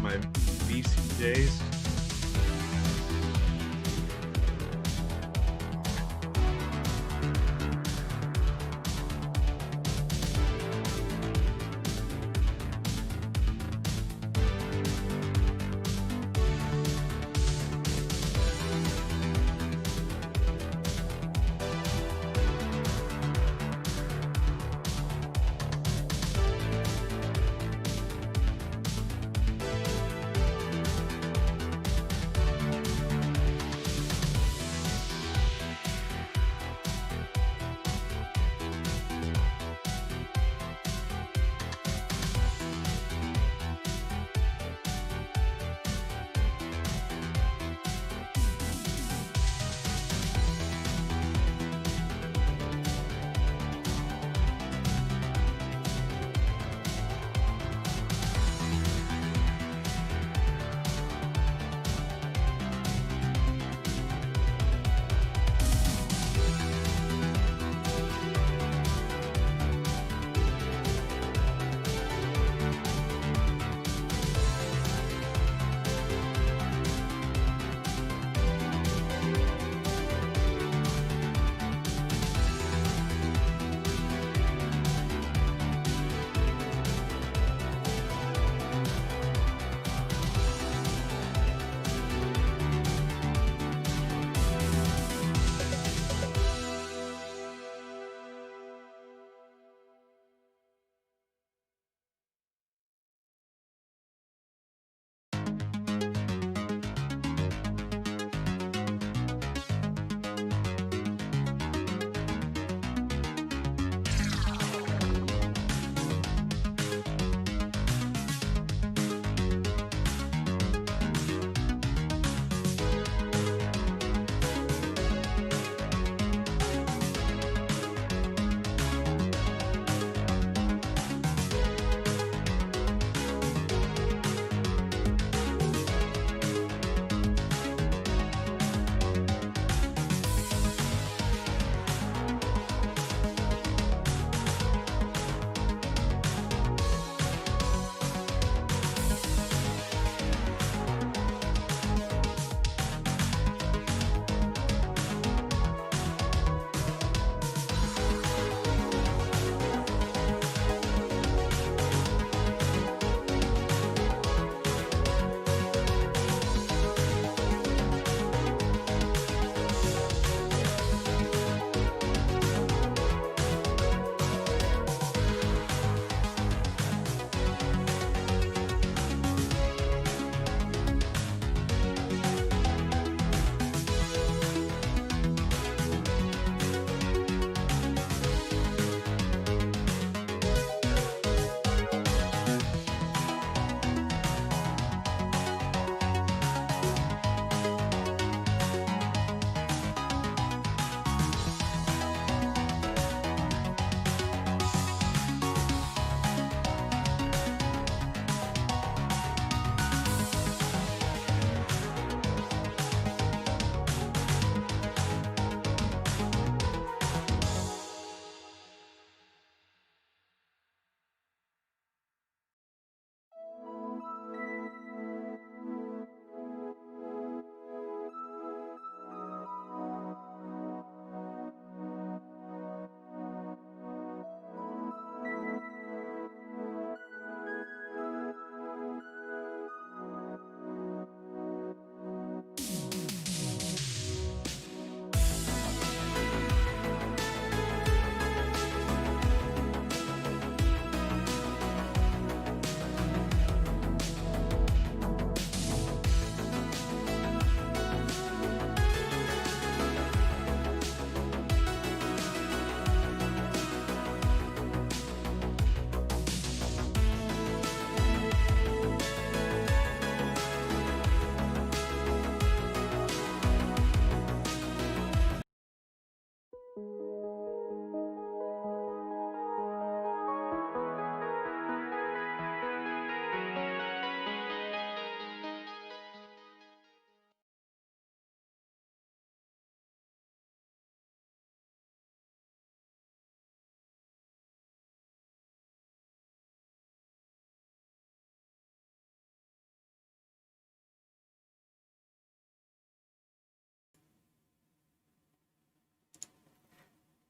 my BC days.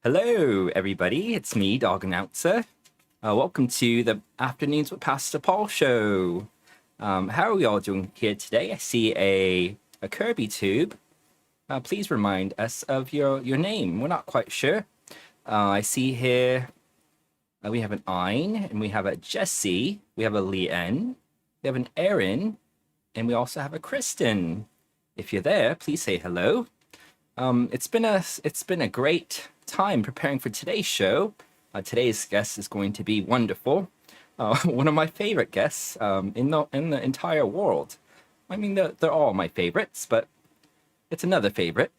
Hello, everybody. It's me, Dog Announcer. Welcome to the Afternoons with Pastor Paul show. How are we all doing here today? I see a Kirby tube. Please remind us of your name. We're not quite sure. I see here we have an Ein, and we have a Jesse. We have a Leanne. We have an Aaron, and we also have a Kristen. If you're there, please say hello. It's been a great time preparing for today's show. Today's guest is going to be wonderful. One of my favorite guests in the entire world. I mean, they're all my favorites, but it's another favorite.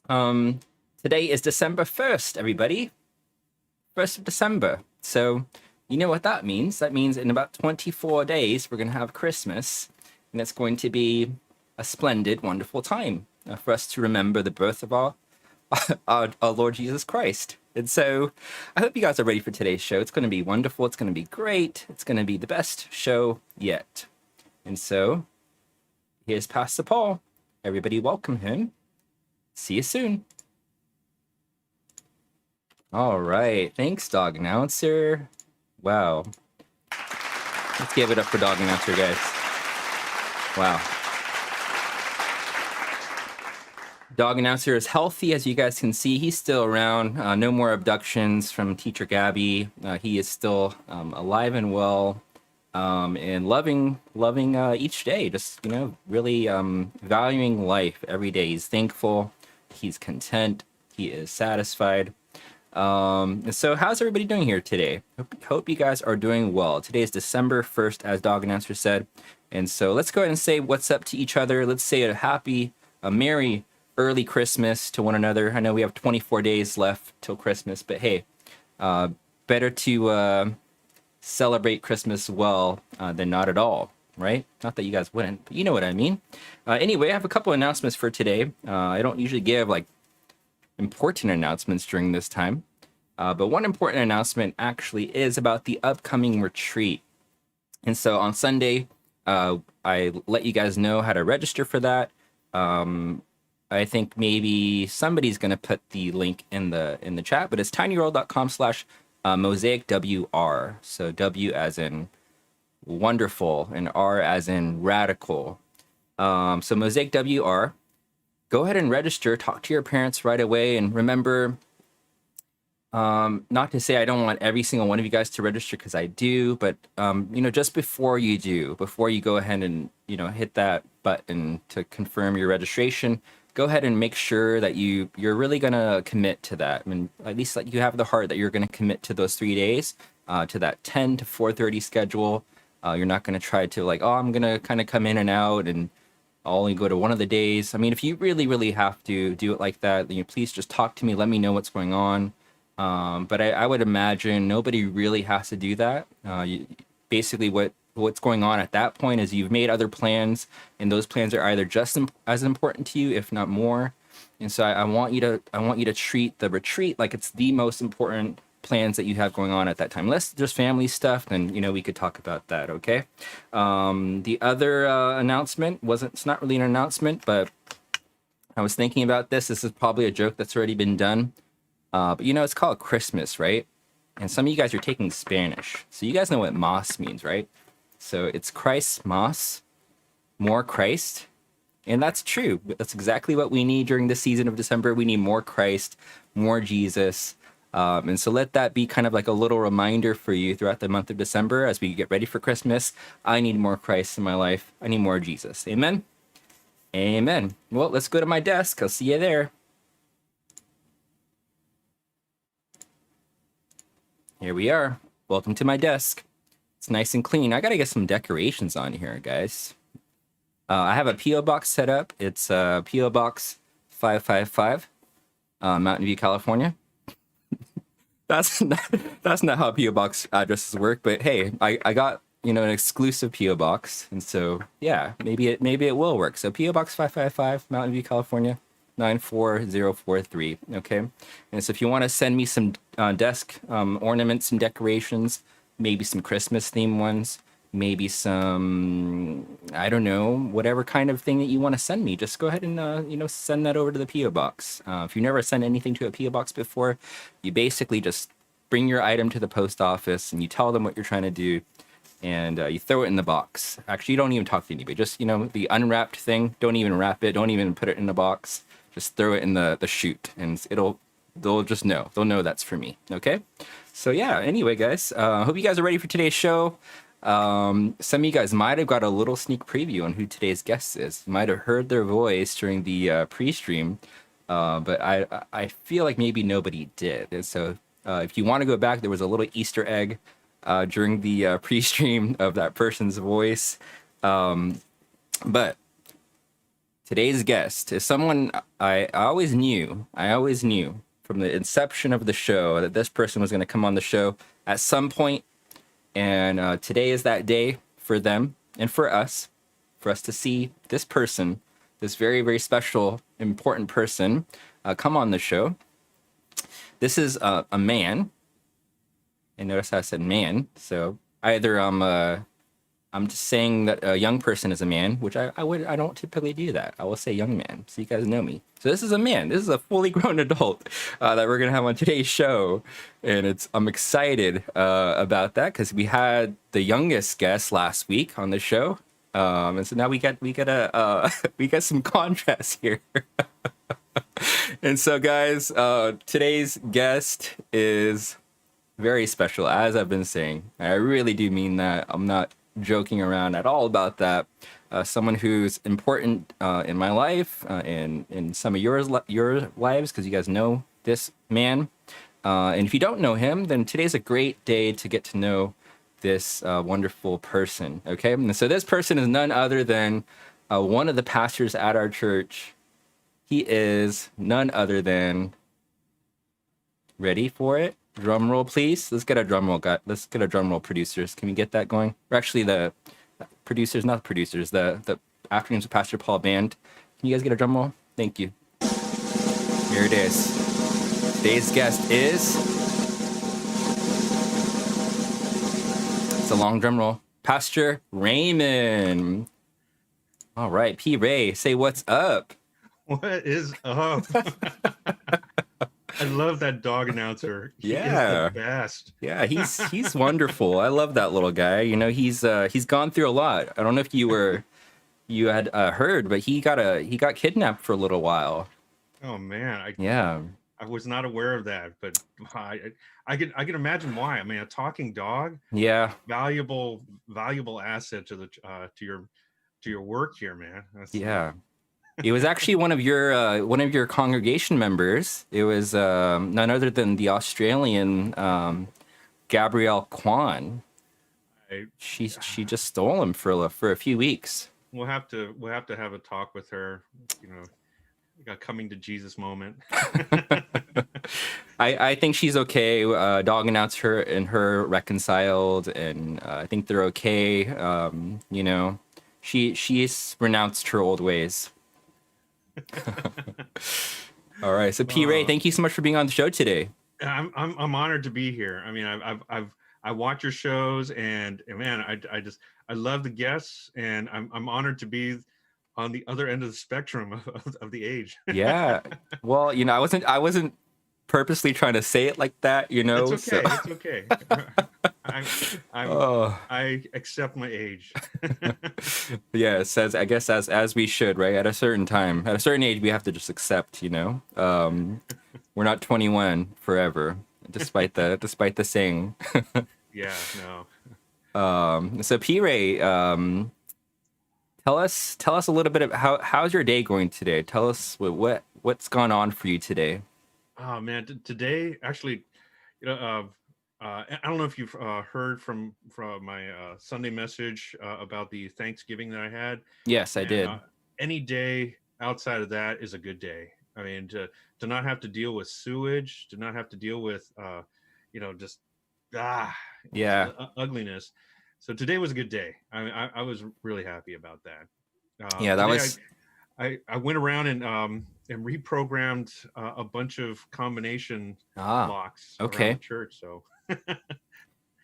Today is December 1st, everybody. 1st of December. So you know what that means. That means in about 24 days, we're going to have Christmas, and it's going to be a splendid, wonderful time for us to remember the birth of our Lord Jesus Christ. And so I hope you guys are ready for today's show. It's going to be wonderful. It's going to be great. It's going to be the best show yet. And so here's Pastor Paul. Everybody welcome him. See you soon. All right. Thanks, Dog Announcer. Wow. Let's give it up for Dog Announcer, guys. Wow. Dog Announcer is healthy, as you guys can see. He's still around. No more abductions from Teacher Gabby. He is still alive and well, and loving each day. Just really valuing life every day. He's thankful. He's content. He is satisfied. So how's everybody doing here today? Hope you guys are doing well. Today is December 1st, as Dog Announcer said. And so let's go ahead and say what's up to each other. Let's say a merry early Christmas to one another. I know we have 24 days left till Christmas, but hey, better to celebrate Christmas well than not at all, right? Not that you guys wouldn't, but you know what I mean. Anyway, I have a couple announcements for today. I don't usually give like important announcements during this time, but one important announcement actually is about the upcoming retreat. And so on Sunday, I let you guys know how to register for that. I think maybe somebody's going to put the link in the chat, but it's tinyurl.com/mosaicwr. So W as in wonderful and R as in radical. So Mosaic WR. Go ahead and register. Talk to your parents right away. And remember, not to say I don't want every single one of you guys to register, because I do, but just before you go ahead and hit that button to confirm your registration, go ahead and make sure that you're really gonna commit to that. I mean, at least like you have the heart that you're gonna commit to those 3 days, to that 10 to 4:30 schedule. You're not gonna try to like, oh, I'm gonna kind of come in and out and I'll only go to one of the days. I mean, if you really have to do it like that, then please just talk to me. Let me know what's going on. But I would imagine nobody really has to do that. Basically, what's going on at that point is you've made other plans, and those plans are either just as important to you, if not more. And so I want you to treat the retreat like it's the most important plans that you have going on at that time. Unless there's family stuff, then we could talk about that. Okay. The other announcement it's not really an announcement, but I was thinking about this. This is probably a joke that's already been done. But it's called Christmas, right? And some of you guys are taking Spanish, so you guys know what Mas means, right? So it's Christ Mas, more Christ. And that's true. That's exactly what we need during the season of December. We need more Christ, more Jesus. And so let that be kind of like a little reminder for you throughout the month of December as we get ready for Christmas. I need more Christ in my life. I need more Jesus. Amen? Amen. Well, let's go to my desk. I'll see you there. Here we are. Welcome to my desk. It's nice and clean. I got to get some decorations on here, guys. I have a P.O. box set up. It's P.O. Box 555, Mountain View, California. That's not how P.O. box addresses work, but hey, I got an exclusive P.O. box, and so yeah, maybe it will work. So P.O. Box 555, Mountain View, California, 94043. Okay, and so if you want to send me some desk ornaments and decorations, maybe some Christmas themed ones, maybe some, I don't know, whatever kind of thing that you want to send me. Just go ahead and send that over to the PO box. If you never sent anything to a PO box before, you basically just bring your item to the post office and you tell them what you're trying to do, and you throw it in the box. Actually, you don't even talk to anybody. Just the unwrapped thing. Don't even wrap it. Don't even put it in the box. Just throw it in the chute, and they'll just know. They'll know that's for me. Okay. So yeah. Anyway, guys, hope you guys are ready for today's show. Some of you guys might have got a little sneak preview on who today's guest is. You might have heard their voice during the pre-stream, but I feel like maybe nobody did. And so if you want to go back, there was a little Easter egg during the pre-stream of that person's voice. But today's guest is someone I always knew from the inception of the show that this person was going to come on the show at some point. And today is that day for them and for us to see this person, this very, very special, important person, come on the show. This is a man. And notice how I said man. So either I'm just saying that a young person is a man, which I don't typically do that. I will say young man, so you guys know me. So this is a man. This is a fully grown adult that we're gonna have on today's show, and I'm excited about that because we had the youngest guest last week on the show, and so now we got we got some contrast here. And so, guys, today's guest is very special, as I've been saying. I really do mean that. I'm not joking around at all about that. Someone who's important in my life, and in some of your lives, because you guys know this man. And if you don't know him, then today's a great day to get to know this wonderful person. Okay, and so this person is none other than one of the pastors at our church. He is none other than, ready for it? Drum roll, please. Let's get a drum roll, guy. Let's get a drum roll, producers. Can we get that going? Or actually, the producers, not the producers, the Afternoons with Pastor Paul band. Can you guys get a drum roll? Thank you. Here it is. Today's guest is, it's a long drum roll, Pastor Raymond. All right, P. Ray, say what's up. What is up? I love that dog announcer. He is the best. Yeah, he's wonderful. I love that little guy. He's gone through a lot. I don't know if you had heard, but he got kidnapped for a little while. Oh man. I was not aware of that, but I can imagine why. I mean, a talking dog. Yeah. Valuable asset to your work here, man. Yeah. It was actually one of your congregation members. It was none other than the Australian Gabrielle Kwan. She just stole him for a few weeks. We'll have to have a talk with her. A coming to Jesus moment. I think she's okay. Dog announced her and her reconciled, and I think they're okay. She's renounced her old ways. All right, so P. Ray, thank you so much for being on the show today. I'm honored to be here. I mean, I watch your shows, and man, I love the guests, and I'm honored to be on the other end of the spectrum of the age. Yeah, well, I wasn't purposely trying to say it like that, It's okay. So. It's okay. I accept my age. Yeah, it says, I guess as we should, right? At a certain time, at a certain age, we have to just accept. We're not 21 forever, despite the saying. Yeah, no. So P. Ray, tell us a little bit of how's your day going today? Tell us what's gone on for you today. Oh man, today actually, I don't know if you've heard from my Sunday message about the Thanksgiving that I had. Yes, I did. Any day outside of that is a good day. I mean, to not have to deal with sewage, to not have to deal with, just ugliness. So today was a good day. I was really happy about that. Yeah, that was. I went around and reprogrammed a bunch of combination locks around the church. So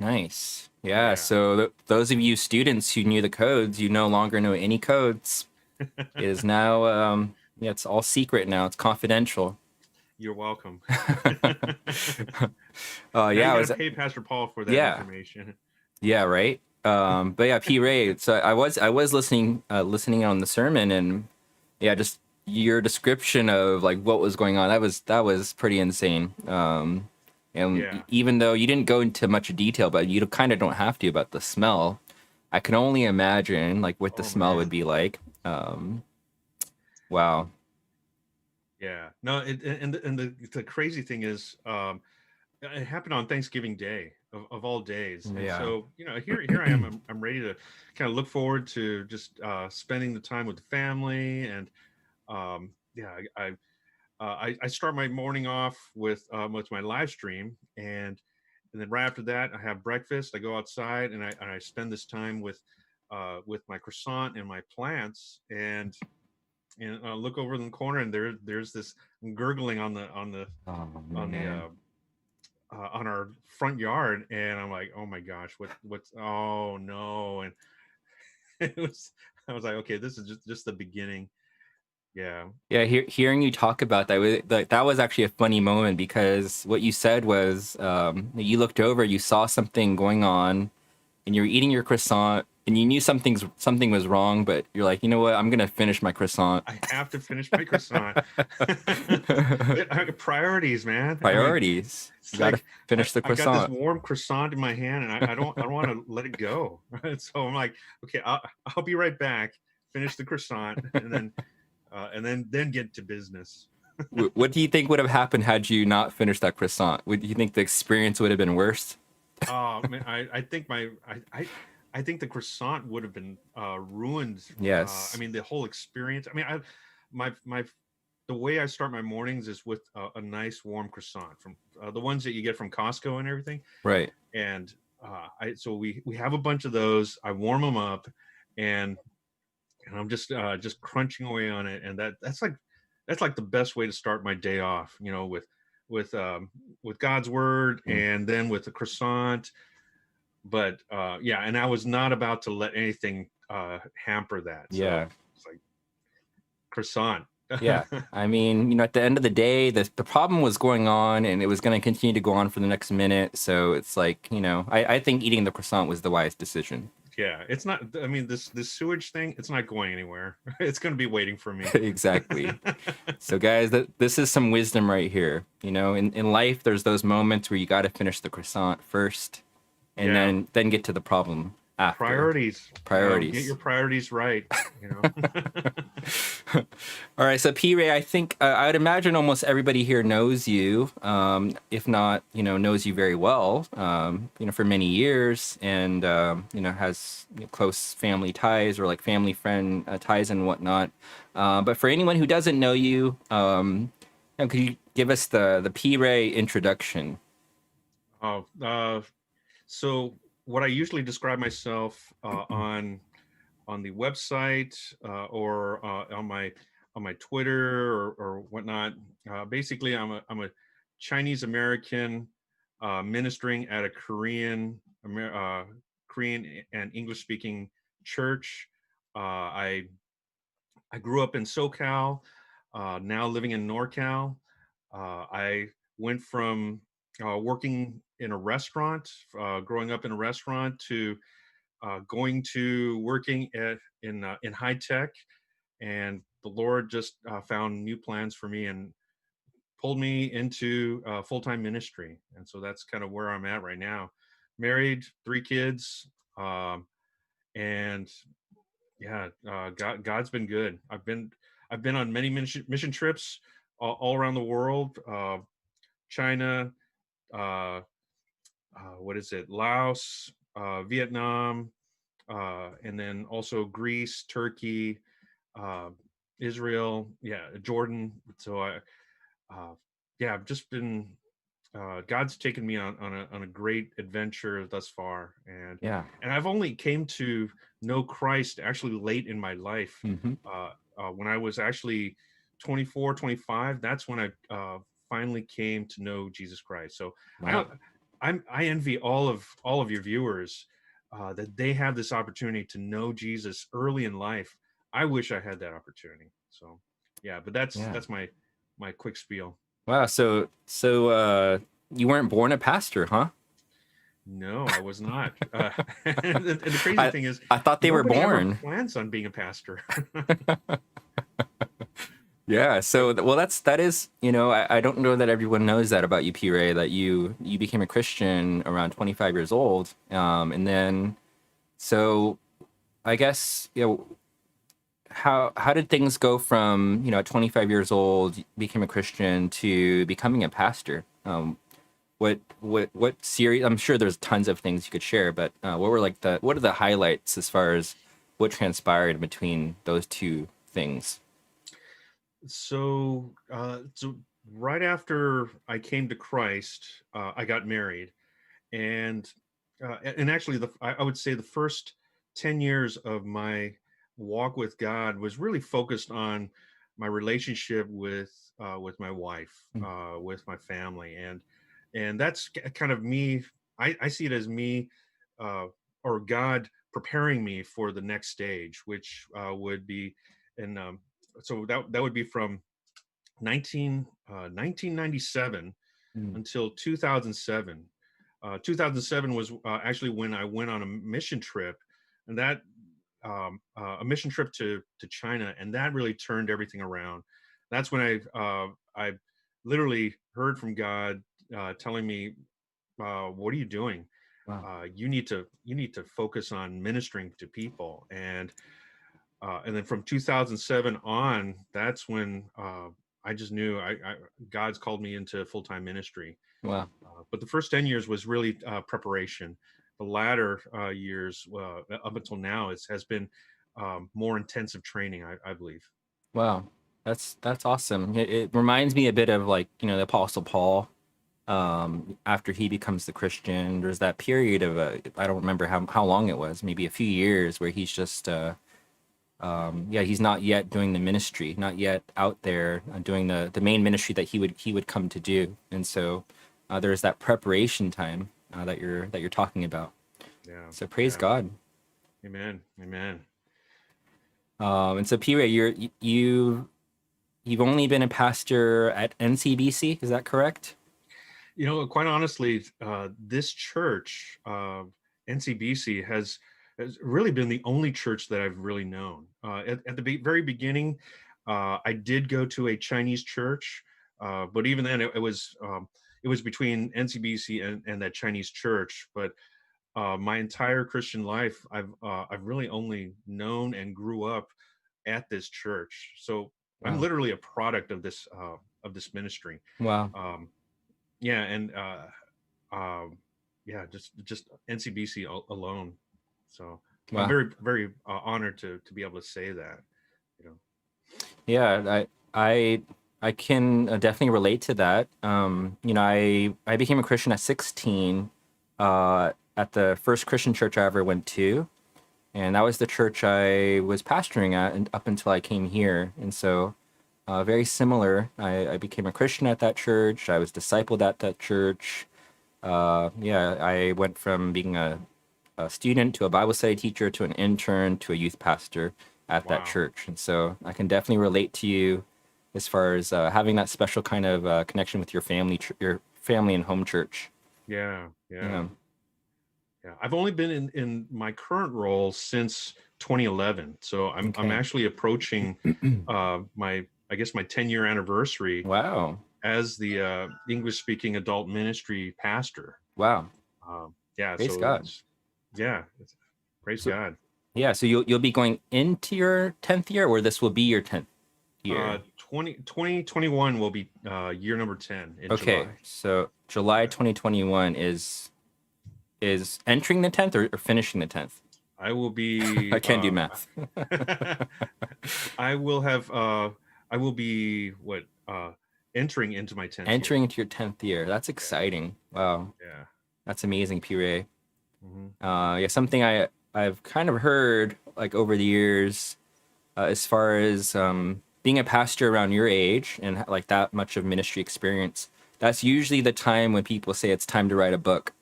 Nice. Yeah. Yeah. So those of you students who knew the codes, you no longer know any codes. It is now, yeah, it's all secret now. It's confidential. You're welcome. Now Yeah, you I got to was, pay Pastor Paul for that yeah, information. yeah, right. But yeah, P. Ray. So I was listening on the sermon, and yeah, just your description of like what was going on. That was pretty insane. And Yeah. even though you didn't go into much detail, but you kind of don't have to about the smell. I can only imagine like what the Oh smell would man. be like. Wow. Yeah. No. And the crazy thing is, it happened on Thanksgiving Day of all days, and Yeah. so here I am. I'm ready to kind of look forward to just spending the time with the family, and yeah, I start my morning off with my live stream, and then right after that I have breakfast. I go outside and I spend this time with my croissant and my plants, and look over in the corner, and there's this gurgling Oh on the man. on our front yard, and I'm like, oh my gosh, what's oh no, and it was I was like, okay, this is just the beginning. Yeah. Yeah, hearing you talk about that, that was actually a funny moment because what you said was you looked over, you saw something going on, and you were eating your croissant, and you knew something was wrong, but you're like, you know what, I'm gonna finish my croissant. I have to finish my croissant. Priorities, man. I mean, Priorities. You it's gotta like finish the I got this croissant. warm croissant in my hand, and I don't want to let it go. So I'm like, okay, I'll be right back. Finish the croissant, and then get to business. What do you think would have happened had you not finished that croissant? Would you think the experience would have been worse? Oh man, I think I think the croissant would have been ruined. I Yes. mean, the whole experience. I mean, my the way I start my mornings is with a nice warm croissant from the ones that you get from Costco and everything. Right. And I so we have a bunch of those. I warm them up, and and I'm just crunching away on it, and that's like the best way to start my day off. With with God's word, Mm. and then with the croissant. But yeah, and I was not about to let anything hamper that. So Yeah. it's like croissant. Yeah. I mean, at the end of the day, the problem was going on and it was going to continue to go on for the next minute. So it's like, I think eating the croissant was the wise decision. Yeah, it's not. I mean, this sewage thing, it's not going anywhere. It's going to be waiting for me. Exactly. So, guys, this is some wisdom right here. In life, there's those moments where you got to finish the croissant first and Yeah, then get to the problem after. priorities. Get Priorities. your priorities right. You know. All right, so P Ray, I think I would imagine almost everybody here knows you, if not, knows you very well, for many years, and has close family ties or like family friend ties and whatnot. But for anyone who doesn't know you, could you give us the P Ray introduction? Oh, so what I usually describe myself on the website, or on my Twitter, or whatnot. Basically, I'm a Chinese American ministering at a Korean and English speaking church. I grew up in SoCal, now living in NorCal. I went from working in a restaurant, growing up in a restaurant, to going to working in high tech, and the Lord just found new plans for me and pulled me into full time ministry, and so that's kind of where I'm at right now. Married, 3 kids, and yeah, God's been good. I've been on many mission trips all around the world. China, uh, what is it? Laos, Vietnam, and then also Greece, Turkey, uh, Israel, yeah, Jordan. So yeah, I've just been. God's taken me on a great adventure thus far, and Yeah. and I've only came to know Christ actually late in my life. Hmm. When I was actually 24, 25, that's when I finally came to know Jesus Christ. So I Wow. I envy all of your viewers that they have this opportunity to know Jesus early in life. I wish I had that opportunity. So yeah, but Yeah. that's my quick spiel. Wow. You weren't born a pastor, huh? No, I was not. And the crazy I thing is, I thought they were nobody ever born. plans on being a pastor. Yeah. Yep. Well, that is, I don't know that everyone knows that about you, P. Ray, that you became a Christian around 25 years old. And then, so I guess, how did things go from, at 25 years old, you became a Christian to becoming a pastor? What series? I'm sure there's tons of things you could share, but what are the highlights as far as what transpired between those two things? So right after I came to Christ, I got married, and and actually, I would say the first 10 years of my walk with God was really focused on my relationship with my wife, Mm. with my family, and that's kind of me. I see it as me, uh, or God preparing me for the next stage, which would be, and so that would be from 1997 Mm. until 2007. 2007 was actually when I went on a mission trip, and that a mission trip to China, and that really turned everything around. That's when I literally heard from God telling me, "What are you doing? Wow. You need to focus on ministering to people." And then from 2007 on, that's when I just knew God's called me into full time ministry. Wow. But the first 10 years was really preparation. The latter years, up until now, has been more intensive training, I believe. Wow. That's awesome. It reminds me a bit of, like, the Apostle Paul. After he becomes the Christian, there's that period of I don't remember how long it was, maybe a few years, where he's just he's not yet doing the ministry, not yet out there doing the main ministry that he would come to do. And so there's that preparation time that you're talking about. Yeah, So praise yeah. God. Amen, amen. And so P. Ray, you've only been a pastor at NCBC, is that correct? You know, quite honestly, this church, NCBC, has really been the only church that I've really known. At the very beginning, I did go to a Chinese church, but even then, it was between NCBC and that Chinese church. But my entire Christian life, I've really only known and grew up at this church. So I'm Wow. literally a product of this ministry. Wow. Um, yeah, and um, yeah, just NCBC alone. So I'm Wow. very honored to be able to say that. You know. Yeah, I I can definitely relate to that. I became a Christian at 16 at the first Christian church I ever went to, and that was the church I was pastoring at and up until I came here. And so very similar. I became a Christian at that church. I was discipled at that church. I went from being a student to a Bible study teacher to an intern to a youth pastor at that Wow. church. And so I can definitely relate to you as far as having that special kind of connection with your family and home church. Yeah, yeah, Yeah. yeah. I've only been in my current role since 2011, so I'm Okay. actually approaching my, I guess, my 10-year anniversary Wow. as the English speaking adult ministry pastor. Wow. Yeah, Praise so God. praise So God. yeah, so you'll be going into your 10th year, or this will be your 10th year. 2021 will be year number 10 in Okay. July. So July Yeah. 2021 is entering the 10th, or finishing the 10th. I will I be can't do math. I will have I will be what entering into my 10th year. Entering into your 10th year. That's Yeah. exciting. Wow. Yeah. That's amazing, P. Ray. Hmm. Yeah, something I've kind of heard, like, over the years, as far as being a pastor around your age and like that much of ministry experience. that's usually the time when people say it's time to write a book.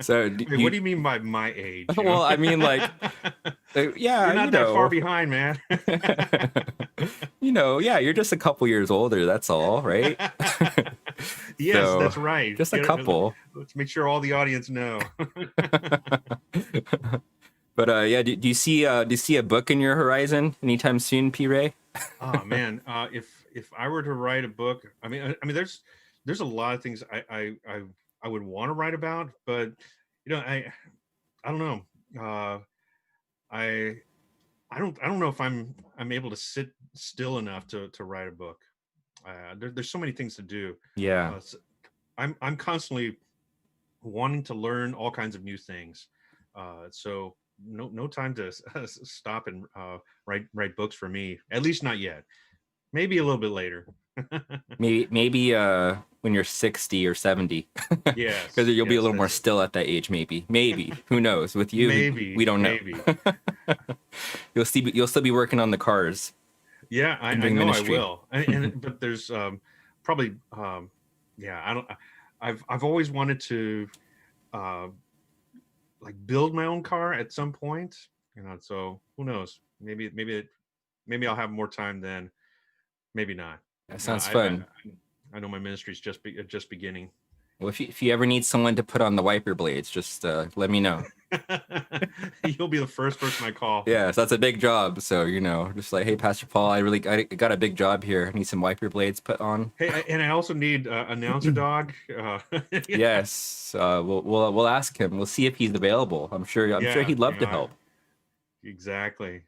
So Wait, what do you mean by my age? well, I mean, like, yeah, You're not that far behind, man. Yeah, you're just a couple years older. That's all, right? Yes, So, that's right. just a couple. Let's make sure all the audience know. But yeah, do you see a book in your horizon anytime soon, P. Ray? Oh man, if I were to write a book, there's a lot of things I would want to write about, but I don't know. I I don't know if I'm able to sit still enough to write a book. There's so many things to do. Yeah. So I'm constantly wanting to learn all kinds of new things. So no time to stop and write books for me. At least not yet. Maybe a little bit later. Maybe when you're 60 or 70. Yes. Because you'll be a yes, little more that's it. still at that age, maybe. Who knows? With you, Maybe we don't know. Maybe. You'll still be working on the cars. Yeah, I and know doing ministry. I will. But there's probably yeah, I don't. I've always wanted to like build my own car at some point. So who knows? Maybe I'll have more time then. Maybe not. That sounds I, fun. I know my ministry's just beginning. Well, if you ever need someone to put on the wiper blades, just let me know. You'll be the first person I call. Yeah, so that's a big job. So just like, hey, Pastor Paul, I got a big job here. I need some wiper blades put on. Hey, and I also need announcer dog. Yes, we'll ask him. We'll see if he's available. I'm sure he'd love to help. Exactly.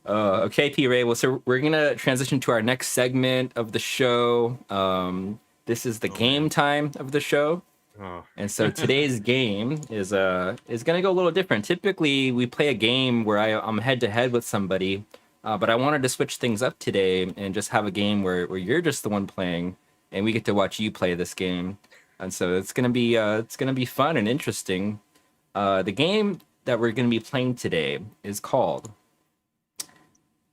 Okay, P. Ray. Well, so we're gonna transition to our next segment of the show. This is the game time of the show. Oh. And so today's game is gonna go a little different. Typically, we play a game where I'm head to head with somebody, but I wanted to switch things up today and just have a game where you're just the one playing, and we get to watch you play this game. And so it's gonna be fun and interesting. The game that we're gonna be playing today is called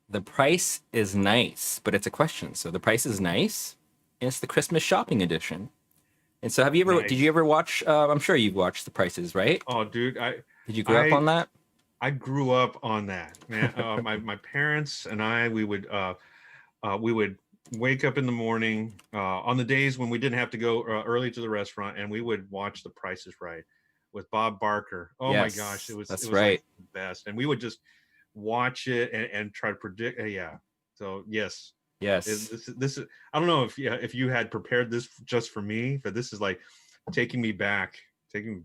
The Price is Nice, but it's a question. So The Price is Nice, and it's the Christmas shopping edition. And so did you ever watch, I'm sure you've watched The Prices, right? Oh, dude. Did you grow up on that? I grew up on that, man. My parents and we would wake up in the morning on the days when we didn't have to go early to the restaurant, and we would watch The Price is Right with Bob Barker. Oh Yes, my gosh. It was that's like right. the best. And we would just watch it and try to predict. Yeah. So yes. Yes. This is I don't know if you had prepared this just for me, but this is like taking me back. Our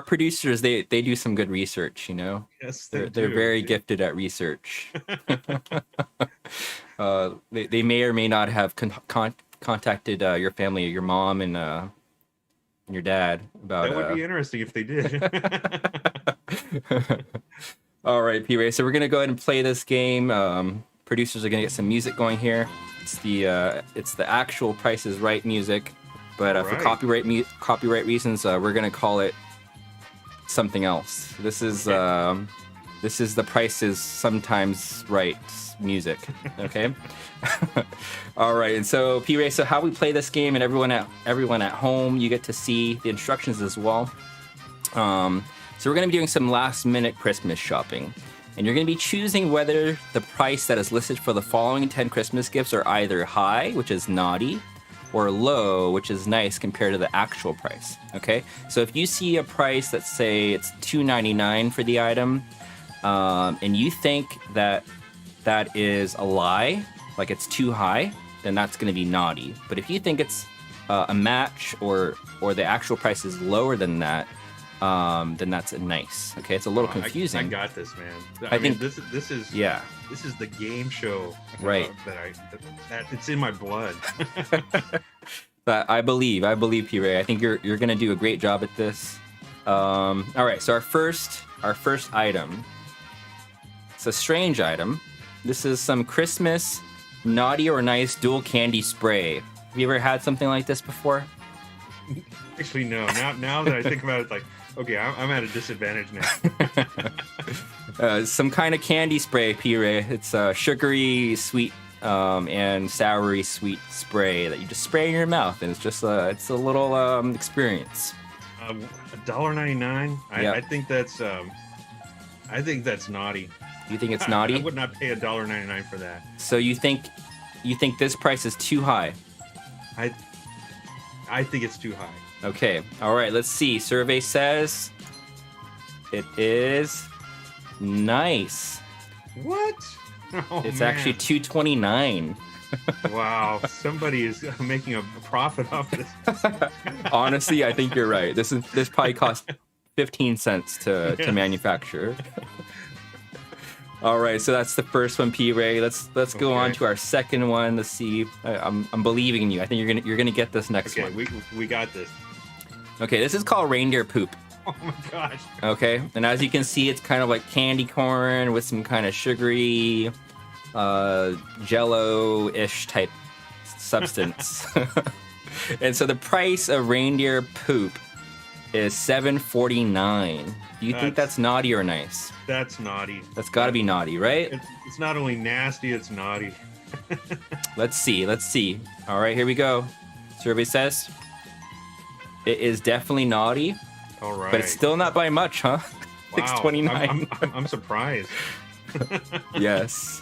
producers, they do some good research, Yes, they're very gifted at research. They may or may not have contacted your family, your mom and your dad about. That would be interesting if they did. All right, P. Ray. So we're gonna go ahead and play this game. Producers are gonna get some music going here. It's the actual Price is Right music, but for copyright reasons, we're gonna call it something else. This is The Price is Sometimes Right music. Okay. All right. And so, P. Ray, so how we play this game, and everyone at home, you get to see the instructions as well. So we're going to be doing some last-minute Christmas shopping. And you're going to be choosing whether the price that is listed for the following 10 Christmas gifts are either high, which is naughty, or low, which is nice compared to the actual price. Okay? So if you see a price, let's say it's $2.99 for the item, and you think that is a lie, like it's too high, then that's going to be naughty. But if you think it's a match or the actual price is lower than that, then that's a nice. Okay, it's a little confusing. I got this, man. I think this is this is the game show, right? That it's in my blood. But I believe, P. Ray. I think you're gonna do a great job at this. All right, so our first item. It's a strange item. This is some Christmas naughty or nice dual candy spray. Have you ever had something like this before? Actually, no. Now that I think about it, it's like, okay, I'm at a disadvantage now. Some kind of candy spray, P. Ray. It's sugary, sweet and soury sweet spray that you just spray in your mouth, and it's a little experience. $1.99. Yep. I think that's naughty. You think it's naughty? I would not pay $1.99 for that. So you think this price is too high? I think it's too high. Okay. All right. Let's see. Survey says it is nice. What? Oh, It's man. actually $2.29. Wow, somebody is making a profit off this. Honestly, I think you're right. This probably cost 15 cents to Yes. manufacture. All right, so that's the first one, P. Ray. Let's go on Okay. to our second one. Let's see. I'm believing in you. I think you're gonna get this next Okay, one. we got this. Okay, this is called reindeer poop. Oh my gosh. Okay, and as you can see, it's kind of like candy corn with some kind of sugary, jello-ish type substance. And so the price of reindeer poop is $7.49. Do you think that's naughty or nice? That's naughty. That's got to be naughty, right? It's not only nasty, it's naughty. Let's see. All right, here we go. Survey says it is definitely naughty, All right. but it's still not by much, huh? Wow. $6.29. I'm surprised. Yes.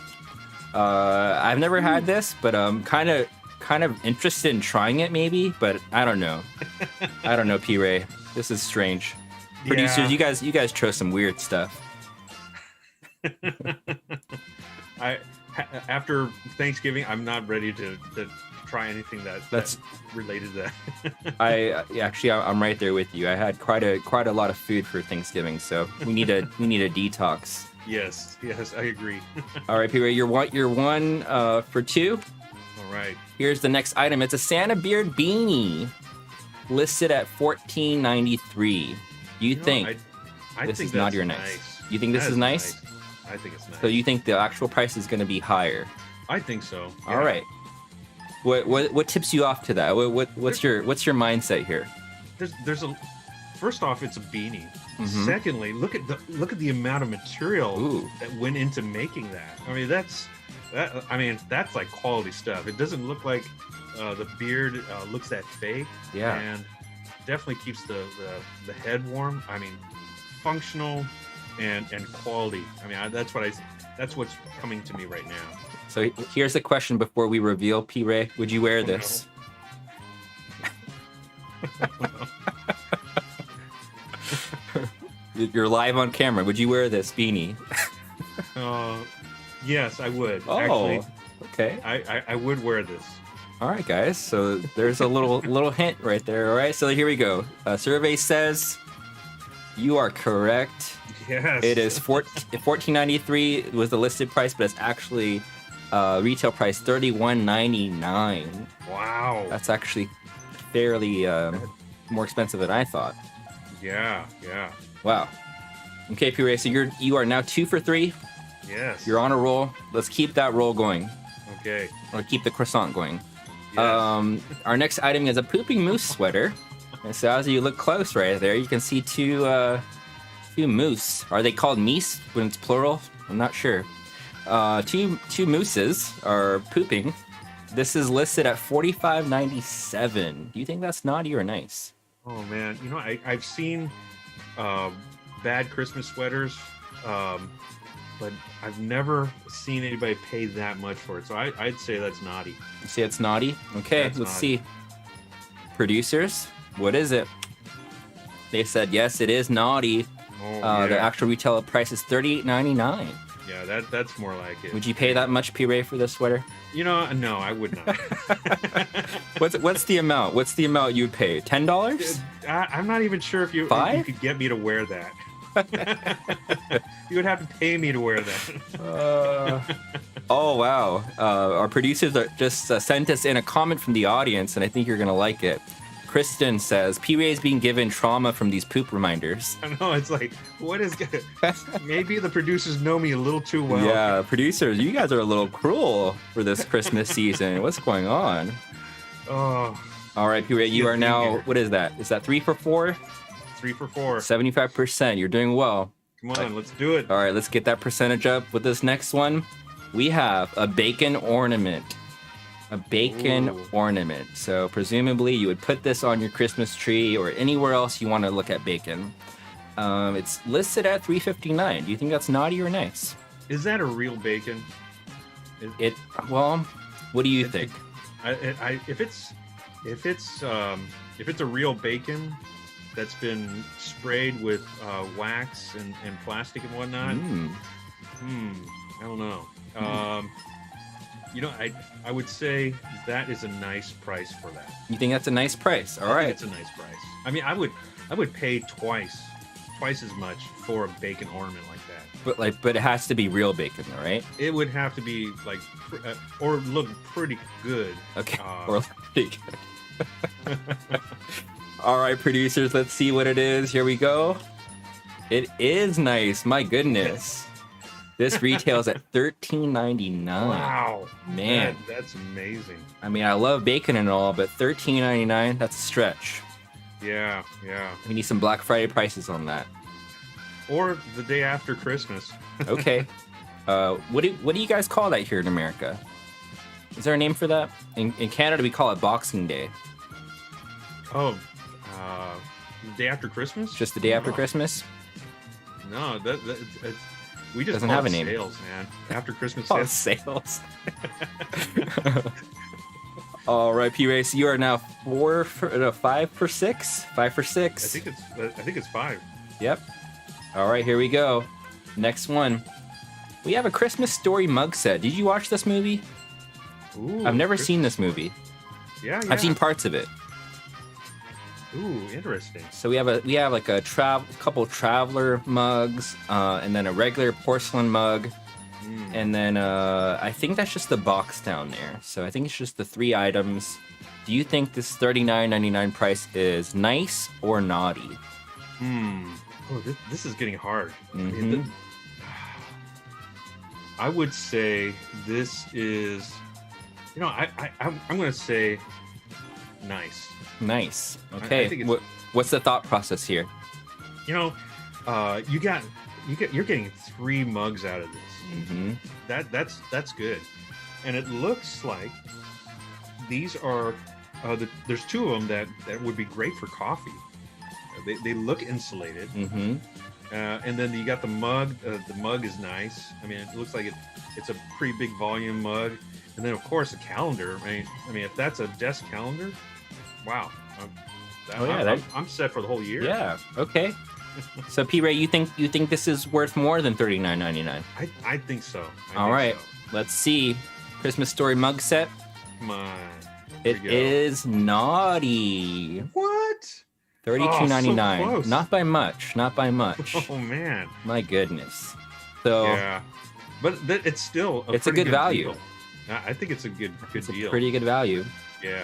I've never had this, but kind of interested in trying it maybe, but I don't know. P. Ray. This is strange. Producers, Yeah. you guys chose some weird stuff. After Thanksgiving, I'm not ready to try anything that's related to that. I'm right there with you. I had quite a lot of food for Thanksgiving, so we need a detox. Yes, I agree. All right, P. Ray, you're one for two. All right. Here's the next item. It's a Santa beard beanie, listed at $14.93. Do you think I this think is naughty or that's nice? You think this That is nice? I think it's nice. So you think the actual price is going to be higher? I think so. All right. What tips you off to that? What's your mindset here? There's a first off, it's a beanie. Mhm. Secondly, look at the amount of material Ooh. that went into making that. I mean, that's like quality stuff. It doesn't look like the beard looks that fake. Yeah. And definitely keeps the head warm. I mean, functional and quality. I mean, that's what's coming to me right now. So here's the question before we reveal, P. Ray. Would you wear Oh, this? You're live on camera. Would you wear this beanie? Yes, I would. Oh, Actually, okay. I would wear this. All right, guys. So there's a little hint right there. All right. So here we go. Survey says you are correct. Yes. It is $14.93 was the listed price, but it's actually retail price $31.99. Wow. That's actually fairly more expensive than I thought. Yeah. Wow. Okay, P. Ray, so you are now 2 for 3. Yes. You're on a roll. Let's keep that roll going. Okay. Or keep the croissant going. Yes. Our next item is a pooping moose sweater. And so as you look close right there, you can see two moose. Are they called meese when it's plural? I'm not sure. Two mooses are pooping. This is listed at $45.97. Do you think that's naughty or nice? Oh man, I've seen bad Christmas sweaters, but I've never seen anybody pay that much for it. So I'd say that's naughty. You say it's naughty? Okay, That's let's naughty. see. Producers, what is it? They said yes, it is naughty. Oh yeah. The actual retail price is $38.99. Yeah, that's more like it. Would you pay that much, P. Ray, for this sweater? No, I would not. What's the amount? What's the amount you'd pay? $10? I'm not even sure if you $5? could get me to wear that. You would have to pay me to wear that. Oh wow! Our producers just sent us in a comment from the audience, and I think you're gonna like it. Kristen says, P. Ray is being given trauma from these poop reminders. I know, it's like, what is good? Maybe the producers know me a little too well. Yeah, producers, you guys are a little cruel for this Christmas season. What's going on? Oh, All right, P. Ray, you are now, what is that? Is that 3 for 4? 3 for 4. 75%. You're doing well. Come on, let's do it. All right, let's get that percentage up with this next one. we have a bacon ornament. A bacon Ooh. ornament. So presumably you would put this on your Christmas tree or anywhere else you want to look at bacon. It's listed at $3.59. Do you think that's naughty or nice? Is that a real bacon? Well, what do you It- think? If it's a real bacon that's been sprayed with wax and plastic and whatnot, I don't know. I would say that is a nice price for that. You think that's a nice price? All I think right. it's a nice price. I mean, I would pay twice as much for a bacon ornament like that. But it has to be real bacon, though, right? It would have to be like, or look pretty good. Okay. Or pretty good. All right, producers, let's see what it is. Here we go. It is nice. My goodness. This retails at $13.99. Wow, Man. that's amazing. I mean, I love bacon and all, but $13.99, that's a stretch. Yeah. We need some Black Friday prices on that. Or the day after Christmas. Okay. What do you guys call that here in America? Is there a name for that? In Canada, we call it Boxing Day. Oh, the day after Christmas? Just the day after No. Christmas? No, we just Doesn't call have it a name. sales, man. After Christmas Oh, sales. sales. All right, P-Ray, so you are now 5 for 6? 5 for 6. I think it's 5. Yep. All right, here we go. Next one. We have a Christmas Story mug set. Did you watch this movie? Ooh, I've never seen this movie. Yeah. I've seen parts of it. Ooh, interesting. So we have like a couple traveler mugs, and then a regular porcelain mug, and then I think that's just the box down there. So I think it's just the 3 items. Do you think this $39.99 price is nice or naughty? Oh, this is getting hard. Mhm. I would say this is, I'm going to say nice. Nice. I Okay. think it's- What's the thought process here? You're getting 3 mugs out of this. Hmm. That's good, and it looks like these are there's 2 of them that would be great for coffee. They look insulated, Hmm. and then you got the mug. The mug is nice. I mean, it looks like it's a pretty big volume mug, and then of course a calendar. I mean, if that's a desk calendar, wow. I'm set for the whole year. Yeah. Okay. So P-Ray, you think this is worth more than $39.99? I think so. All right. Let's see. Christmas Story mug set. Come on. It is naughty. What? $32.99. Oh, so close. Not by much. Not by much. Oh man. My goodness. So Yeah. But it's still it's a pretty good value. deal. I think it's a good It's a deal. pretty good value. Yeah.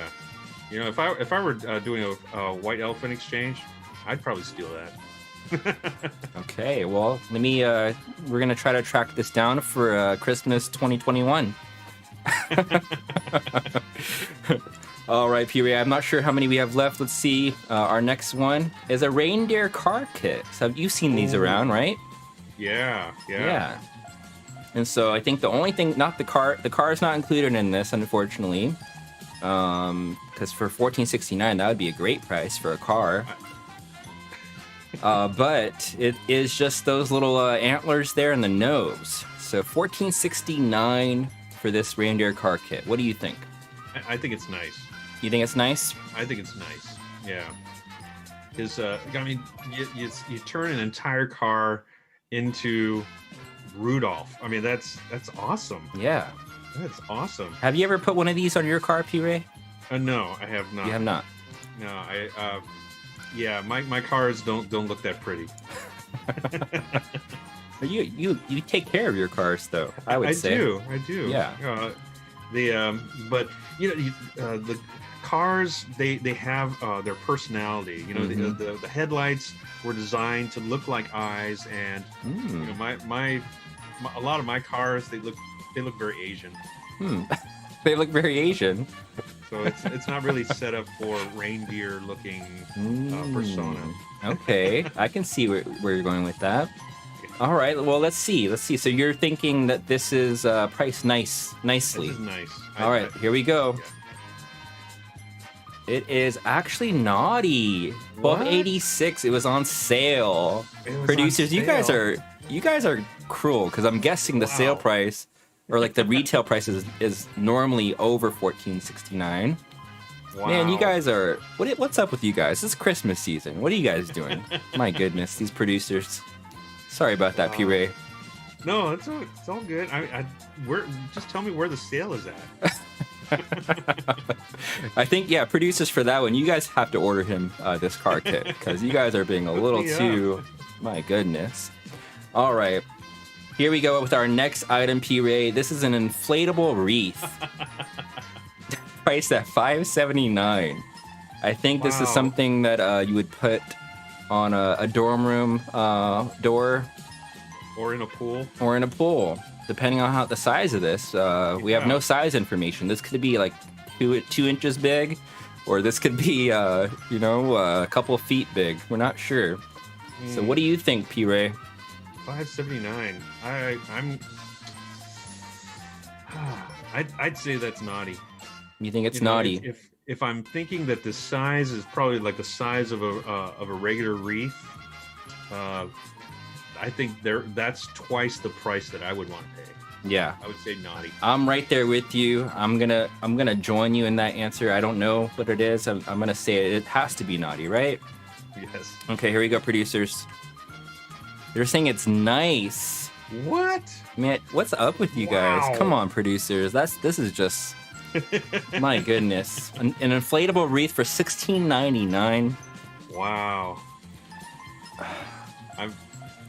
If I were doing a white elephant exchange, I'd probably steal that. Okay. Well, let me. We're gonna try to track this down for Christmas 2021. All right, P-Ray, I'm not sure how many we have left. Let's see. Our next one is a reindeer car kit. So you've seen these Ooh. around, right? Yeah. And so I think the only thing, not the car is not included in this, unfortunately. Because for $14.69, that would be a great price for a car. But it is just those little antlers there in the nose. So $14.69 for this reindeer car kit. What do you think? I think it's nice. You think it's nice? I think it's nice. Yeah. Because you turn an entire car into Rudolph. I mean, that's awesome. Yeah. That's awesome. Have you ever put one of these on your car, P-Ray? No, I have not. You have not. No, yeah, my cars don't look that pretty. You take care of your cars, though. I would say. I do. Yeah. But the cars they have their personality. Mhm. The headlights were designed to look like eyes, and my a lot of my cars they look very Asian. They look very Asian. So it's not really set up for reindeer looking persona. Okay, I can see where you're going with that. All right. Well, let's see. Let's see. So you're thinking that this is priced nicely. This is nice. All right, here we go. Yeah. It is actually naughty. What? $12.86. It was on sale. It was Producers, on you guys sale. are cruel because I'm guessing the sale Wow. price or like the retail price is normally over $14.69. Wow. Man, you guys are what's up with you guys? It's Christmas season. What are you guys doing? My goodness, these producers. Sorry about that, P. Ray. No, it's all good. Just tell me where the sale is at. I think producers for that one, you guys have to order him this car kit because you guys are being a little Yeah. too. My goodness. All right, here we go with our next item, P. Ray. This is an inflatable wreath, priced at $5.79. I think this is Wow. something that you would put on a dorm room door Or in a pool. or in a pool, depending on how the size of this. We have Yeah. no size information. This could be like 2 inches big, or this could be a couple of feet big. We're not sure. So what do you think, P. Ray? $5.79. I'd say that's naughty. You think it's You know, naughty? If I'm thinking that the size is probably like the size of a regular wreath, I think that's twice the price that I would want to pay. Yeah, I would say naughty. I'm right there with you. I'm gonna join you in that answer. I don't know what it is. I'm gonna say it has to be naughty, right? Yes. Okay, here we go, producers. They're saying it's nice. What? Man, what's up with you guys? Wow. Come on, producers. This is just my goodness. An inflatable wreath for $16.99. Wow. I'm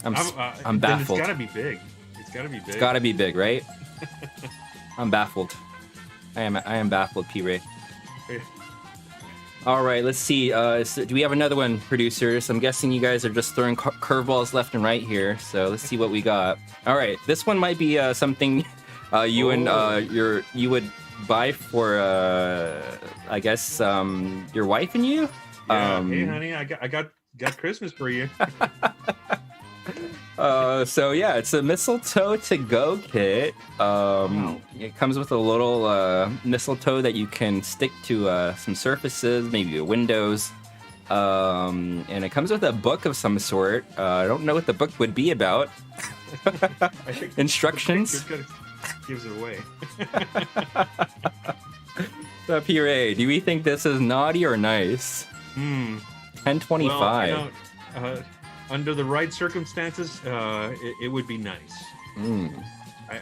I'm then baffled. It's gotta be big. It's gotta be big. It's gotta be big, right? I'm baffled. I am baffled, P. Ray. All right, let's see. Do we have another one, producers? I'm guessing you guys are just throwing curveballs left and right here. So let's see what we got. All right, this one might be something you would buy for I guess your wife and you. Yeah. Hey, honey, I got Christmas for you. So yeah, it's a mistletoe to go kit. Wow. It comes with a little mistletoe that you can stick to some surfaces, maybe windows. And it comes with a book of some sort. I don't know what the book would be about. I think Instructions. the picture gives it away. P. Ray, do we think this is naughty or nice? Hmm. 1025. Well, under the right circumstances, it would be nice. Mm.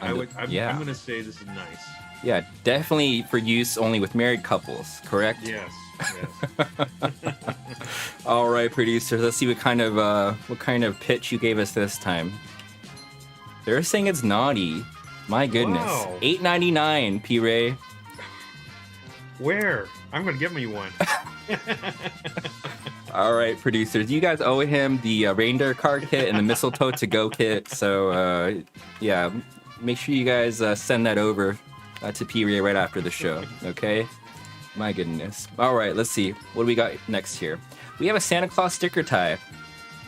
I'm yeah. going to say this is nice. Yeah, definitely for use only with married couples, correct? Yes. All right, producers, let's see what kind of pitch you gave us this time. They're saying it's naughty. My goodness. Wow. $8.99, P. Ray. Where? I'm going to give me one. All right, producers, you guys owe him the reindeer card kit and the mistletoe to go kit. So, yeah, make sure you guys send that over to P. Ray right after the show, okay? My goodness. All right, let's see. What do we got next here? We have a Santa Claus sticker tie.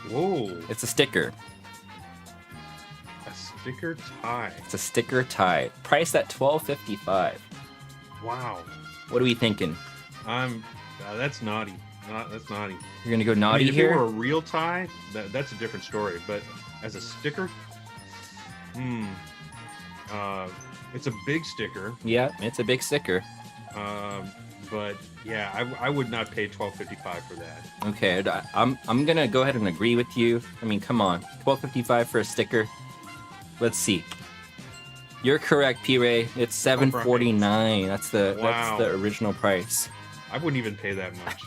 Whoa. It's a sticker. A sticker tie. It's a sticker tie. Priced at $12.55. Wow. What are we thinking? That's naughty. That's naughty. You're gonna go naughty if here? it were a real tie, that's a different story. But as a sticker, it's a big sticker. Yeah, it's a big sticker. But yeah, I would not pay $12.55 for that. Okay, I'm gonna go ahead and agree with you. I mean, come on, $12.55 for a sticker. Let's see. You're correct, P. Ray. It's $7.49. That's the original price. I wouldn't even pay that much.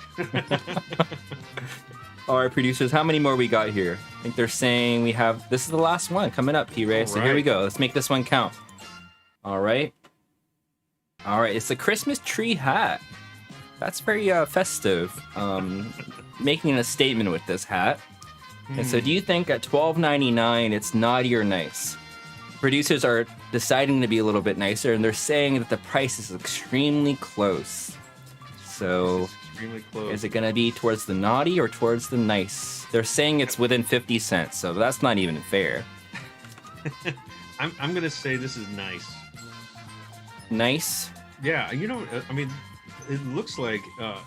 All right, producers, how many more we got here? I think they're saying we have. This is the last one coming up, P. Ray. All So here we right. go. Let's make this one count. All right. All right. It's a Christmas tree hat. That's very festive. Making a statement with this hat. And so, do you think at $12.99 it's naughty or nice? Producers are deciding to be a little bit nicer, and they're saying that the price is extremely close. So, This is extremely close. is it going to be towards the naughty or towards the nice? They're saying it's within 50 cents, so that's not even fair. I'm gonna say this is nice. Nice. Yeah, I mean, it looks like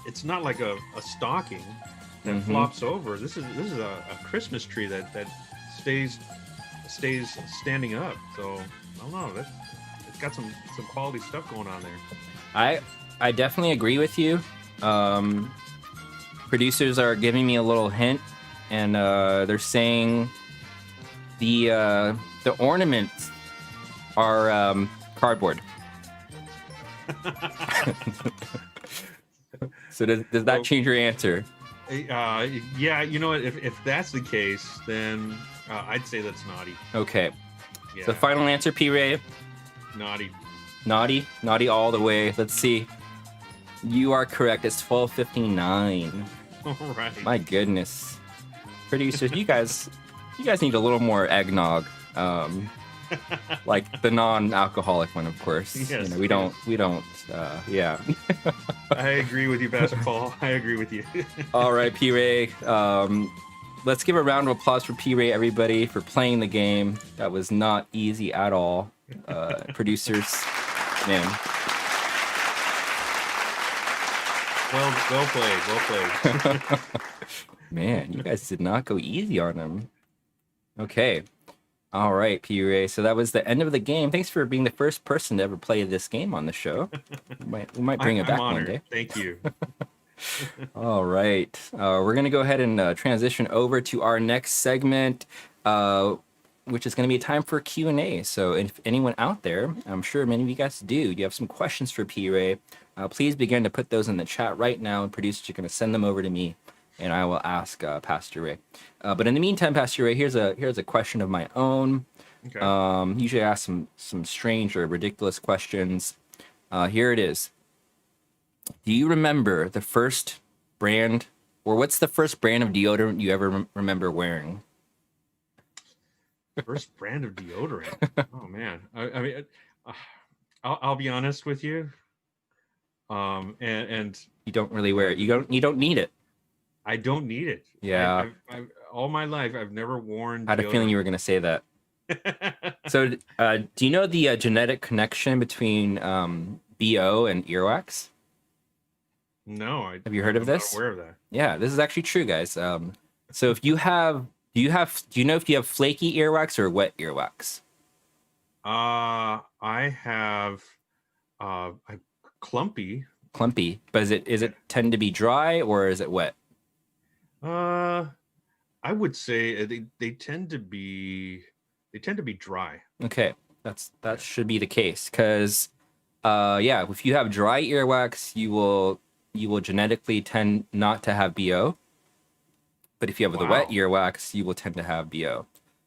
it's not like a stocking that Mhm. flops over. This is a Christmas tree that stays standing up. So I don't know. It's got some quality stuff going on there. I definitely agree with you. Um, Producers are giving me a little hint, and they're saying the ornaments are cardboard. So does that Well, change your answer? yeah, you know what? If that's the case, then I'd say that's naughty. Okay. Yeah, So final answer, P Ray. naughty. Naughty all the way. Let's see. You are correct. It's 12:59. All right. My goodness, producers, you guys need a little more eggnog. Like the non-alcoholic one, of course. Yes, we don't. Yeah. I agree with you, Pastor Paul. I agree with you. All right, P Ray. Let's give a round of applause for P Ray, everybody, for playing the game. That was not easy at all. Producers, man. Well played. Well played. Man, you guys did not go easy on him. Okay. All right, P Ray. So that was the end of the game. Thanks for being the first person to ever play this game on the show. We might bring it back I'm one honored. day. Thank you. All right. We're going to go ahead and transition over to our next segment, which is going to be a time for Q&A. So if anyone out there, I'm sure many of you guys do, you have some questions for P Ray, please begin to put those in the chat right now, and producers are going to send them over to me, and I will ask Pastor Ray. But in the meantime, Pastor Ray, here's a question of my own. Okay. Usually I ask some strange or ridiculous questions. Here it is. Do you remember the first brand, or what's the first brand of deodorant you ever remember wearing? First brand of deodorant. Oh man. I mean, I'll be honest with you. And You don't really wear it. You don't need it. I don't need it. Yeah. I've all my life I've never worn. I had a feeling you were going to say that. So, do you know the genetic connection between BO and earwax? No, Have you heard of I'm not this? aware of that. Yeah, this is actually true, guys. So if you have, do you know if you have flaky earwax or wet earwax? I have clumpy. Clumpy, but is it tend to be dry or is it wet? I would say they tend to be dry. Okay, that should be the case, because yeah, if you have dry earwax, you will genetically tend not to have BO. But if you have the wet Wow. earwax, you will tend to have BO.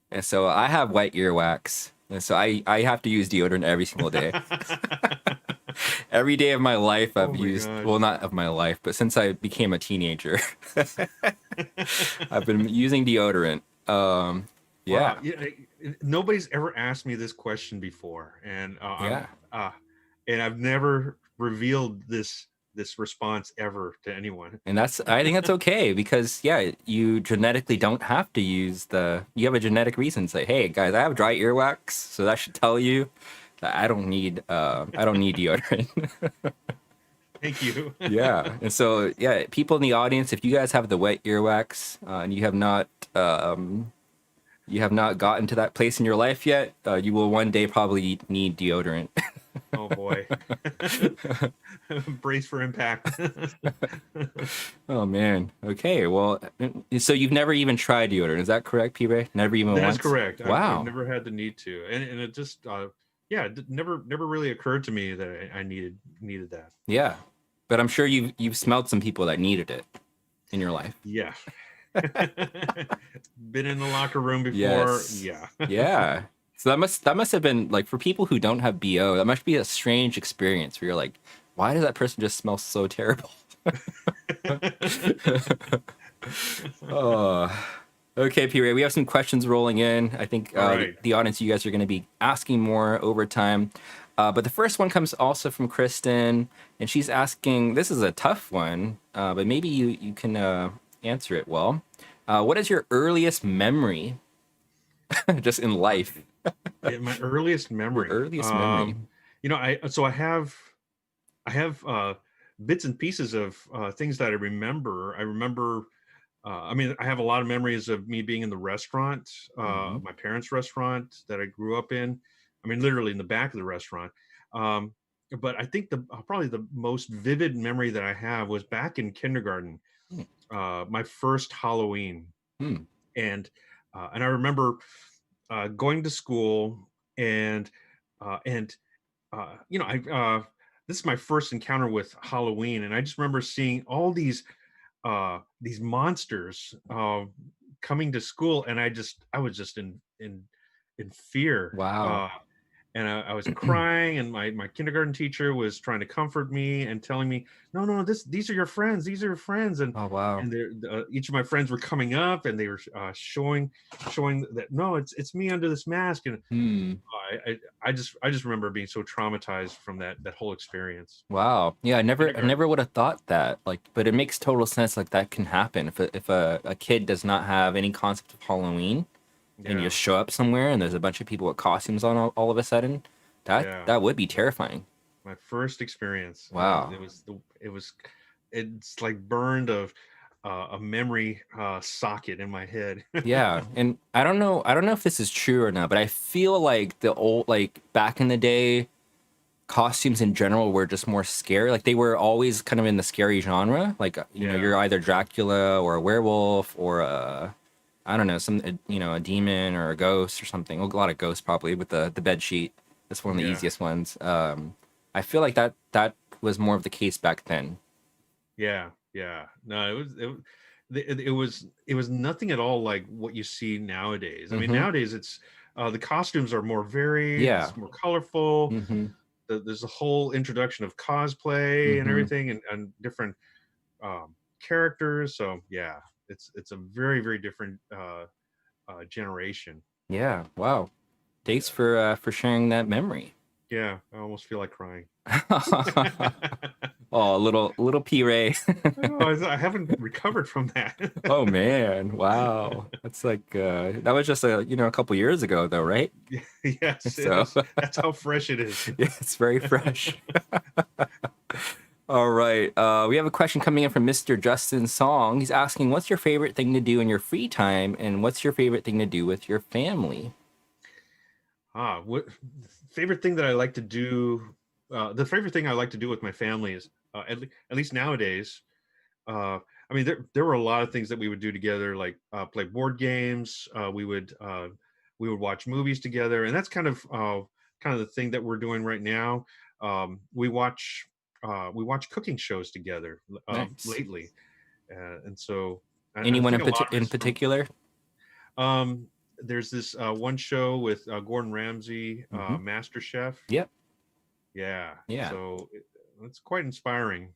And so I have wet earwax, and so I have to use deodorant every single day. Every day of my life I've Oh my used, God. well, not of my life, but since I became a teenager, I've been using deodorant. Yeah. Wow. Nobody's ever asked me this question before, and Yeah. and I've never revealed this response ever to anyone. And I think that's okay, because yeah, you genetically don't have to use you have a genetic reason. Say, hey guys, I have dry earwax, so that should tell you that I don't need deodorant. Thank you. Yeah. And so yeah, people in the audience, if you guys have the wet earwax, and you have not gotten to that place in your life yet, you will one day probably need deodorant. Oh boy. Brace for impact. Oh man. Okay. Well, so you've never even tried deodorant, is that correct, P Ray? Never even That's once? correct. Wow. I've never had the need to, and it just it never really occurred to me that I needed that. Yeah. But I'm sure you've smelled some people that needed it in your life. Yeah. Been in the locker room before. Yes. Yeah. Yeah. So that must have been, like, for people who don't have BO, that must be a strange experience where you're like, why does that person just smell so terrible? Oh. Okay, P Ray, we have some questions rolling in. I think All right. the audience, you guys are going to be asking more over time. But the first one comes also from Kristen, and she's asking, this is a tough one, but maybe you can answer it well. What is your earliest memory just in life? My earliest Your memory. earliest memory. I have bits and pieces of things that I remember. I mean, I have a lot of memories of me being in the restaurant, Hmm. my parents' restaurant that I grew up in. I mean, literally in the back of the restaurant. Um, but I think the probably the most vivid memory that I have was back in kindergarten, my first Halloween, Hmm. and I remember going to school and I this is my first encounter with Halloween, and I just remember seeing all these monsters coming to school, and I was just in fear. Wow. And I was crying, and my kindergarten teacher was trying to comfort me and telling me, "No, no, these are your friends. These are your friends." Oh wow. And each of my friends were coming up, and they were showing that no, it's me under this mask. And Hmm. I just remember being so traumatized from that whole experience. Wow. Yeah, I Kindergarten. never would have thought that. Like, but it makes total sense. Like that can happen if a kid does not have any concept of Halloween, and you Yeah, just show up somewhere and there's a bunch of people with costumes on all of a sudden. yeah. That would be terrifying. My first experience. Wow. It's like burned of a memory socket in my head. Yeah, and I don't know if this is true or not, but I feel like the old, like back in the day, costumes in general were just more scary. Like they were always kind of in the scary genre. Like Yeah, you're either Dracula or a werewolf or a, I don't know, a demon or a ghost or something. Well, a lot of ghosts probably with the bed sheet. That's one of the yeah, easiest ones. I feel like that was more of the case back then. yeah, yeah. No, it was nothing at all like what you see nowadays. I mean, Mm-hmm. nowadays it's the costumes are more varied, Yeah. it's more colorful. Mm-hmm. There's a whole introduction of cosplay and Mm-hmm. everything, and different characters. So yeah, it's a very very different generation. Yeah. Wow. Thanks Yeah, for sharing that memory. yeah. I almost feel like crying. Oh, little P Ray. Oh, I haven't recovered from that. Oh man, wow. That's like that was just a couple years ago though, right? Yes, it So is. That's how fresh it is. yeah, it's very fresh. All right. We have a question coming in from Mr. Justin Song. He's asking, "What's your favorite thing to do in your free time, and what's your favorite thing to do with your family?" What favorite thing that I like to do? The favorite thing I like to do with my family is at least nowadays. Uh, I mean, there were a lot of things that we would do together, like play board games. We would watch movies together, and that's kind of the thing that we're doing right now. We watch cooking shows together Nice. lately, and so I Anyone think a lot of in it's from particular? there's this one show with Gordon Ramsay, Mm-hmm. Master Chef. Yep. Yeah, Yeah. so it's quite inspiring.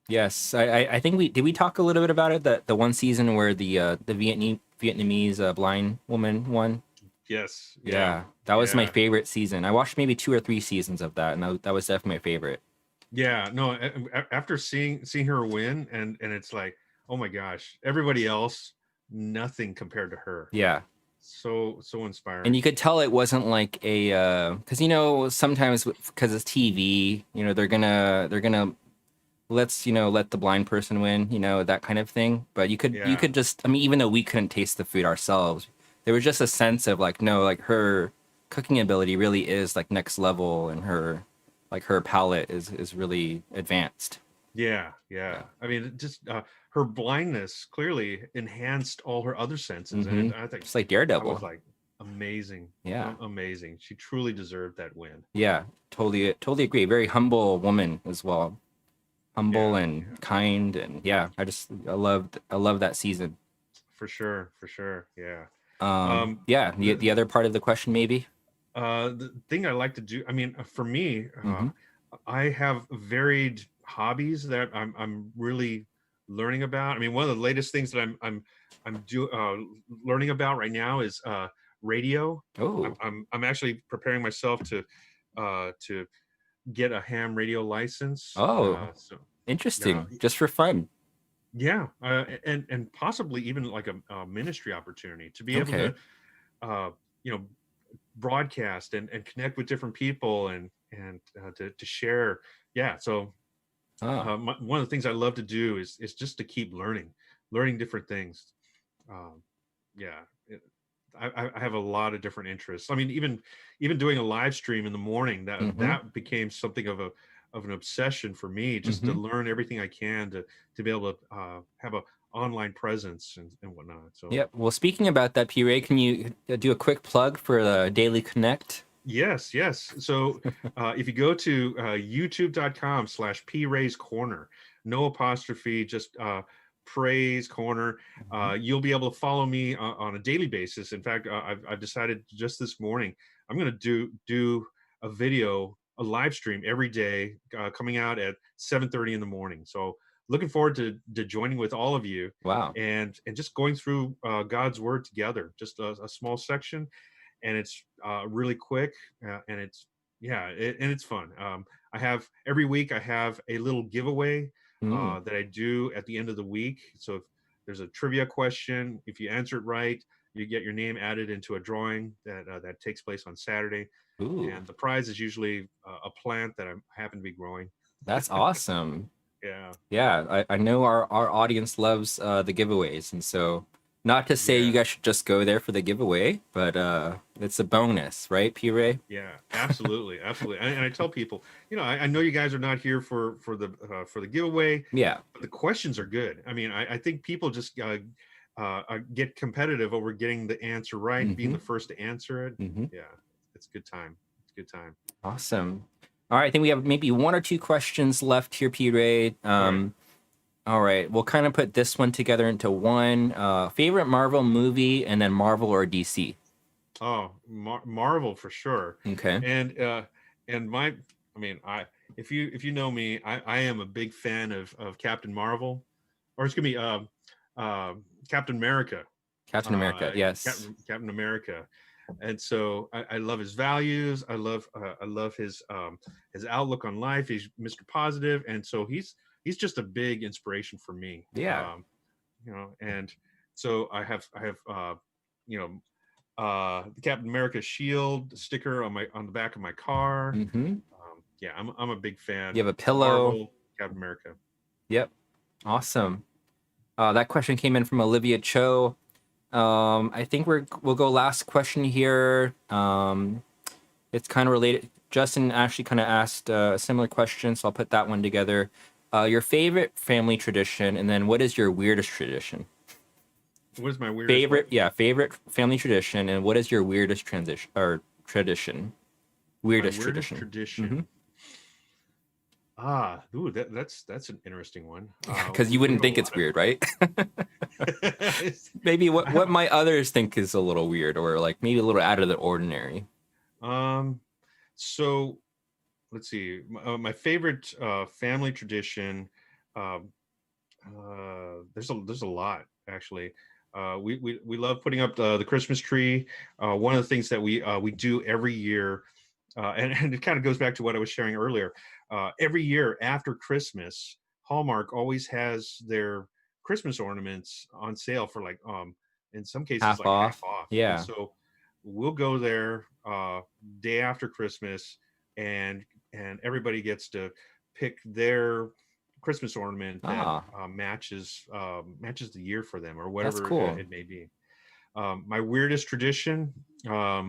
Yes. I think we talk a little bit about it. The one season where the Vietnamese blind woman won. Yes, yeah, Yeah, that was my yeah. favorite season. I watched maybe two or three seasons of that, and that was definitely my favorite. Yeah, no, after seeing her win, and it's like, oh my gosh, everybody else, nothing compared to her. Yeah, So and inspiring. you could tell it wasn't like a because sometimes because it's TV, they're gonna let the blind person win, that kind of thing. But you Yeah, could just, I mean, even though we couldn't taste the food ourselves, there was just a sense of like, no, like her cooking ability really is like next level, and her palate is really advanced. yeah, yeah. Yeah. I mean, just her blindness clearly enhanced all her other senses, and Mm-hmm. I think Just like I was Daredevil. like, amazing, Yeah. amazing. She truly deserved that win. Yeah. Totally agree. Very humble woman as well. Humble Yeah, and yeah, kind, and yeah, I loved that season. for sure, for sure. Yeah. Yeah, the The other part of the question maybe. the thing I like to do, I mean, for me, Mm-hmm. I have varied hobbies that I'm really learning about. I mean, one of the latest things that learning about right now is radio. I'm Oh, I'm I'm actually preparing myself to get a ham radio license. oh, So interesting. Just for fun. yeah, and possibly even like a ministry opportunity to be able Okay. to uh, you know broadcast and connect with different people and to share. Yeah. So Oh, one of the things I love to do is just to keep learning different things. Um, yeah. I have a lot of different interests. I mean, even doing a live stream in the morning, mm-hmm, that became something of an obsession for me, just to mm-hmm. learn everything I can to be able to have a online presence and whatnot. So Yep. Well, speaking about that, P. Ray, can you do a quick plug for the Daily Connect? yes, yes. So if you go to youtube.com/, praise corner, no apostrophe, just praise corner, Mhm. you'll be able to follow me on a daily basis. In fact, I've decided just this morning I'm going to do a video, a live stream every day, coming out at 7:30 in the morning. So looking forward to joining with all of you Wow. and just going through God's word together, just a small section, and it's really quick, and it's yeah, and it's fun. I have every week I have a little giveaway Mm. that I do at the end of the week. So if there's a trivia question, if you answer it right, you get your name added into a drawing that takes place on Saturday, Ooh, and the prize is usually a plant that I happen to be growing. that's awesome. Yeah, Yeah, I know our audience loves the giveaways, and so not to say you yeah. guys should just go there for the giveaway, but it's a bonus, right, P. Ray? Yeah, absolutely, absolutely. And I tell people, I know you guys are not here for the giveaway, Yeah. but the questions are good. I mean, I think people just get competitive over getting the answer right, being Mm-hmm. the first to answer it. Mm-hmm. Yeah, it's a good time. It's a good time. Awesome. All right, I think we have maybe one or two questions left here, P. Ray. All right. All right, we'll kind of put this one together into one. Favorite Marvel movie, and then Marvel or DC. Oh, Marvel for sure. Okay. And I mean, if you know me, I am a big fan of Captain Marvel, or it's gonna be Captain America. Captain America. uh, Yes. Captain America, and so I love his values. I love his outlook on life. He's Mr. Positive, and so he's just a big inspiration for me. Yeah. And so I have you know the Captain America shield sticker on the back of my car. Mm-hmm. Yeah, I'm a big fan. You have a pillow. Marvel, Captain America. Yep. Awesome. That question came in from Olivia Cho. I think we'll go last question here. It's kind of related. Justin actually kind of asked a similar question, so I'll put that one together. Your favorite family tradition, and then what is your weirdest tradition? What is my weirdest Favorite, what? yeah, favorite family tradition, and what is your weirdest transition or tradition? My Weirdest weirdest tradition. Mm-hmm. tradition. Ooh, that's an interesting one. Because you We wouldn't have a think it's lot weird, right? of. Maybe what I what have, might others think is a little weird, or like maybe a little out of the ordinary. um, so let's see. My favorite family tradition. Um, there's a lot actually. We love putting up the Christmas tree. One of the things that we do every year, and it kind of goes back to what I was sharing earlier. Every year after Christmas, Hallmark always has their Christmas ornaments on sale for like in some cases Half like half off. off, and Yeah. so we'll go there day after Christmas, and everybody gets to pick their Christmas ornament that Ah, matches the year for them, or that's whatever cool. it may be. My weirdest tradition. I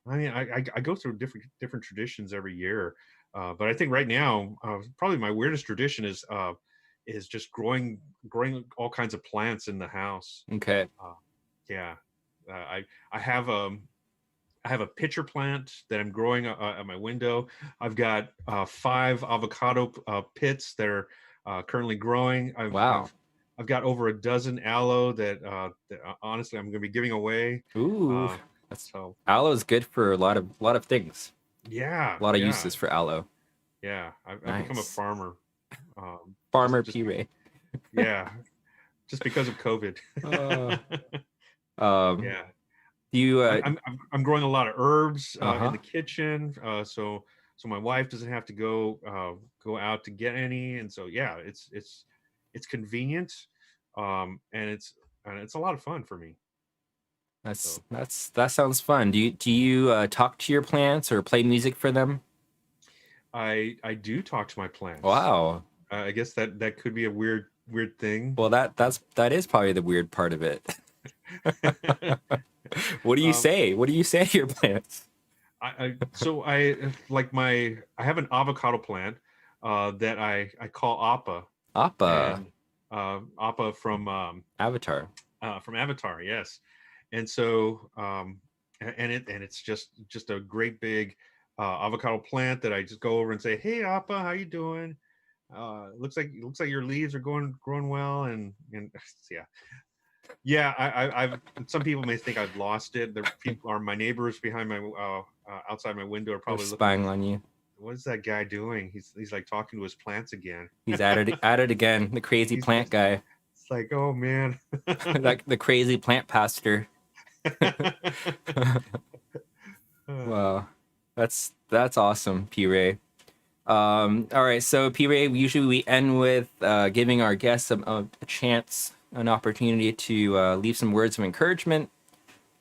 mean, I go through different traditions every year, but I think right now, probably my weirdest tradition is just growing all kinds of plants in the house. Okay. Uh, yeah, I have I have a pitcher plant that I'm growing at my window. I've got 5 avocado pits that are currently growing. Wow. I've got over a dozen aloe that honestly I'm going to be giving away. Ooh, Uh, that's so aloe is good for a lot of things. yeah, A lot of yeah, uses for aloe. yeah. I've become a Nice. farmer. Farmer Just P Ray. yeah, just because of COVID. Uh, um, Yeah. do you I'm growing a lot of herbs in uh-huh. the kitchen, so my wife doesn't have to go out to get any, and so yeah, it's convenient, and it's a lot of fun for me. That's So that sounds fun. Do you talk to your plants or play music for them? I do talk to my plants. Wow. I guess that could be a weird thing. Well, that is probably the weird part of it. What do you um, say? What do you say to your plants? I like I have an avocado plant that I call Appa, Appa and Appa Avatar. from Avatar, yes. And so and it's just a great big avocado plant that I just go over and say, "Hey Appa, how you doing? Looks like your leaves are growing well." And yeah, yeah. I've some people may think I've lost it. The people are my neighbors behind my outside my window are They're probably looking at spying me. on you. What is that guy doing? He's like talking to his plants again. He's at it again. The crazy He's plant just guy. it's like, oh man. Like the crazy plant pastor. Wow. That's awesome, P Ray. All right, so P Ray, usually we end with giving our guests a chance, an opportunity to leave some words of encouragement.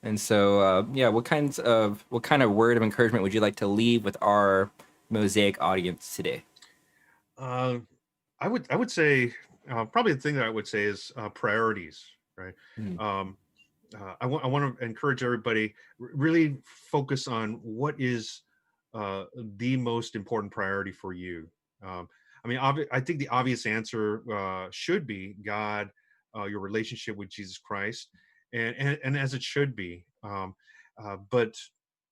And so, yeah, what kind of word of encouragement would you like to leave with our Mosaic audience today? uh, I would say probably the thing that I would say is priorities, right? Hmm. Um, I want to encourage everybody really focus on what is the most important priority for you. Um, I mean, I think the obvious answer should be God, your relationship with Jesus Christ, and as it should be. But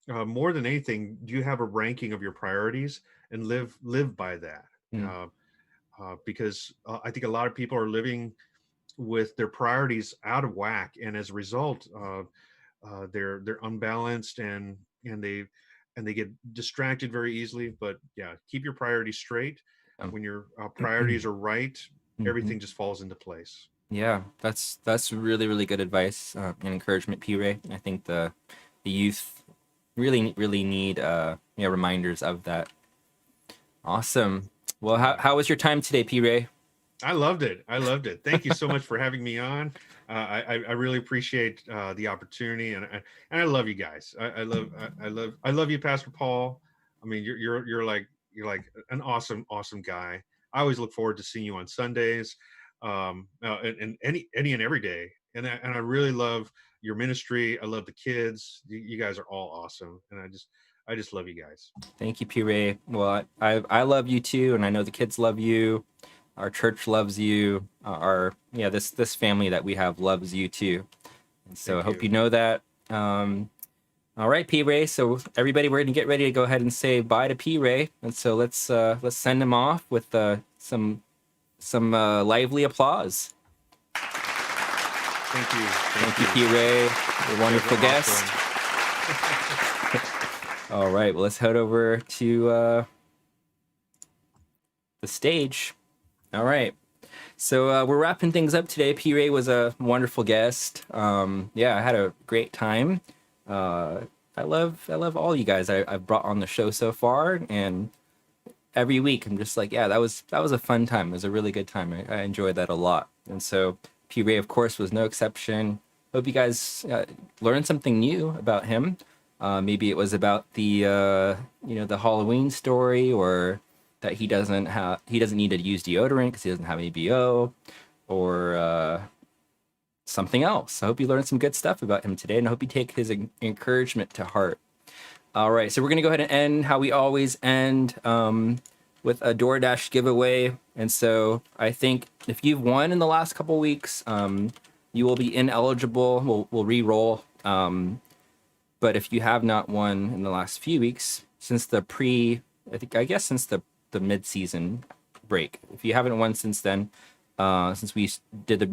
more than anything, do you have a ranking of your priorities and live by that? Hmm. Uh, because I think a lot of people are living with their priorities out of whack, and as a result, they're unbalanced and they get distracted very easily. But yeah, keep your priorities straight. Um, When your priorities are right, mhm. everything just falls into place. Yeah, that's really really good advice and encouragement, P Ray. I think the youth really need reminders of that. Awesome. Well, Yeah. how was your time today, P Ray? I loved it. I loved it. Thank you so much for having me on. I really appreciate the opportunity, and I love you guys. I love you, Pastor Paul. I mean, you're like an awesome guy. I always look forward to seeing you on Sundays, and any and every day. And I really love your ministry. I love the kids. You guys are all awesome, and I just love you guys. Thank you, P Ray. Well, I love you too, and I know the kids love you. Our church loves you. Our yeah, this family that we have loves you too. And so I Thank hope you. you know that. All right, P Ray. So everybody, we're gonna get ready to go ahead and say bye to P Ray. And so let's send him off with some lively applause. Thank you. Thank Thank you, you. P Ray, a You guys wonderful are guest. awesome. All right, well let's head over to the stage. All right. So we're wrapping things up today. P Ray was a wonderful guest. Yeah, I had a great time. Uh, I love all you guys I've brought on the show so far, and every week I'm just like, yeah, that was a fun time. It was a really good time. I enjoyed that a lot. And so P Ray, of course, was no exception. Hope you guys learned something new about him. Maybe it was about the the Halloween story, or that he doesn't need to use deodorant because he doesn't have any BO, or something else. I hope you learned some good stuff about him today, and I hope you take his encouragement to heart. All right, so we're gonna go ahead and end how we always end, with a DoorDash giveaway. And so I think if you've won in the last couple weeks, you will be ineligible. We'll re-roll. But if you have not won in the last few weeks, since I guess since the mid-season break, if you haven't won since then, since we did the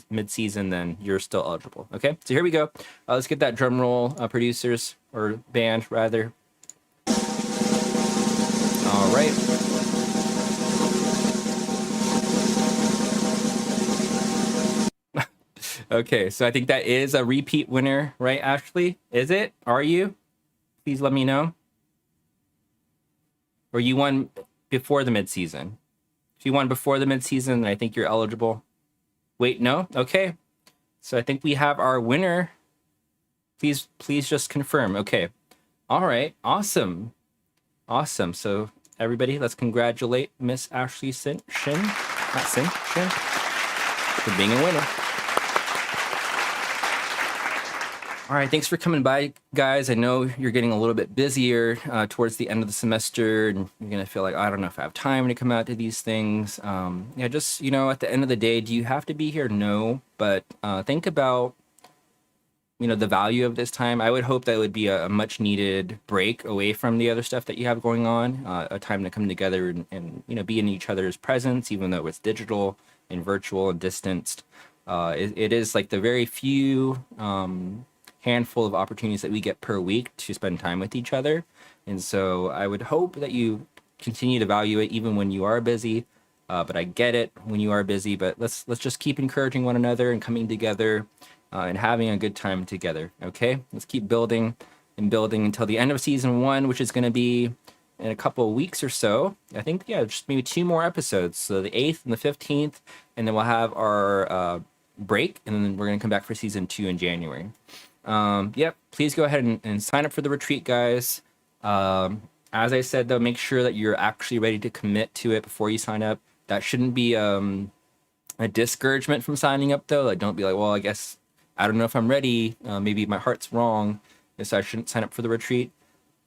mid-season, then you're still eligible. Okay, so here we go. Let's get that drum roll, producers, or band rather. All right. Okay, so I think that is a repeat winner, right, Ashley? Is it? Are you? Please let me know. Or you won before the midseason? If you won before the midseason, then I think you're eligible. Wait, no? Okay. So I think we have our winner. please just confirm. Okay. All right. Awesome. Awesome. So everybody, let's congratulate Miss Ashley Shin, not Shin, for being a winner. All right, thanks for coming by, guys. I know you're getting a little bit busier towards the end of the semester, and you're gonna feel like, I don't know if I have time to come out to these things. Yeah, just, at the end of the day, do you have to be here? No, but think about, the value of this time. I would hope that it would be a much needed break away from the other stuff that you have going on, a time to come together and be in each other's presence, even though it's digital and virtual and distanced. It is like the very few handful of opportunities that we get per week to spend time with each other. And so I would hope that you continue to value it even when you are busy. But I get it when you are busy, but let's just keep encouraging one another and coming together and having a good time together. Okay, let's keep building and building until the end of season 1, which is going to be in a couple of weeks or so. I think, just maybe 2 more episodes. So the 8th and the 15th, and then we'll have our break, and then we're going to come back for season 2 in January. Yep, please go ahead and sign up for the retreat, guys. As I said, though, make sure that you're actually ready to commit to it before you sign up. That shouldn't be a discouragement from signing up, though. Like, don't be like, well, I guess I don't know if I'm ready. Maybe my heart's wrong, so I shouldn't sign up for the retreat.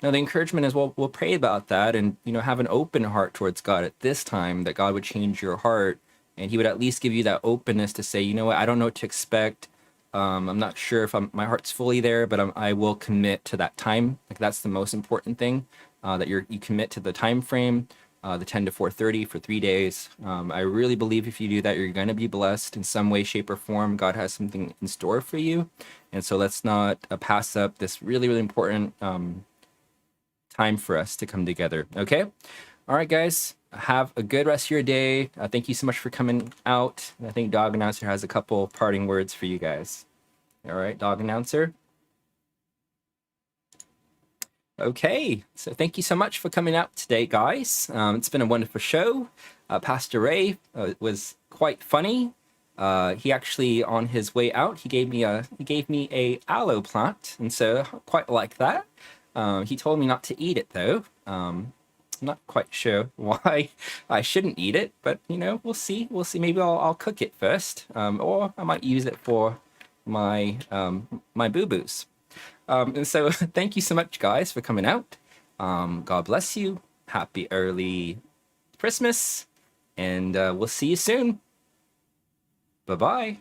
No, the encouragement is, well, we'll pray about that and, have an open heart towards God at this time, that God would change your heart and he would at least give you that openness to say, you know what, I don't know what to expect. I'm not sure if my heart's fully there, but I will commit to that time. Like, that's the most important thing, that you commit to the time frame, the 10 to 4:30 for 3 days. I really believe if you do that, you're going to be blessed in some way, shape, or form. God has something in store for you. And so let's not pass up this really, really important time for us to come together. Okay. All right, guys, have a good rest of your day. Thank you so much for coming out. I think Dog Announcer has a couple parting words for you guys. All right, Dog Announcer. Okay, so thank you so much for coming out today, guys. It's been a wonderful show. Pastor Ray was quite funny. He actually, on his way out, he gave me a aloe plant, and so I quite like that. He told me not to eat it, though. I'm not quite sure why I shouldn't eat it, but we'll see. We'll see. Maybe I'll cook it first, or I might use it for my my boo-boos. And so thank you so much, guys, for coming out. God bless you. Happy early Christmas, and we'll see you soon. Bye-bye.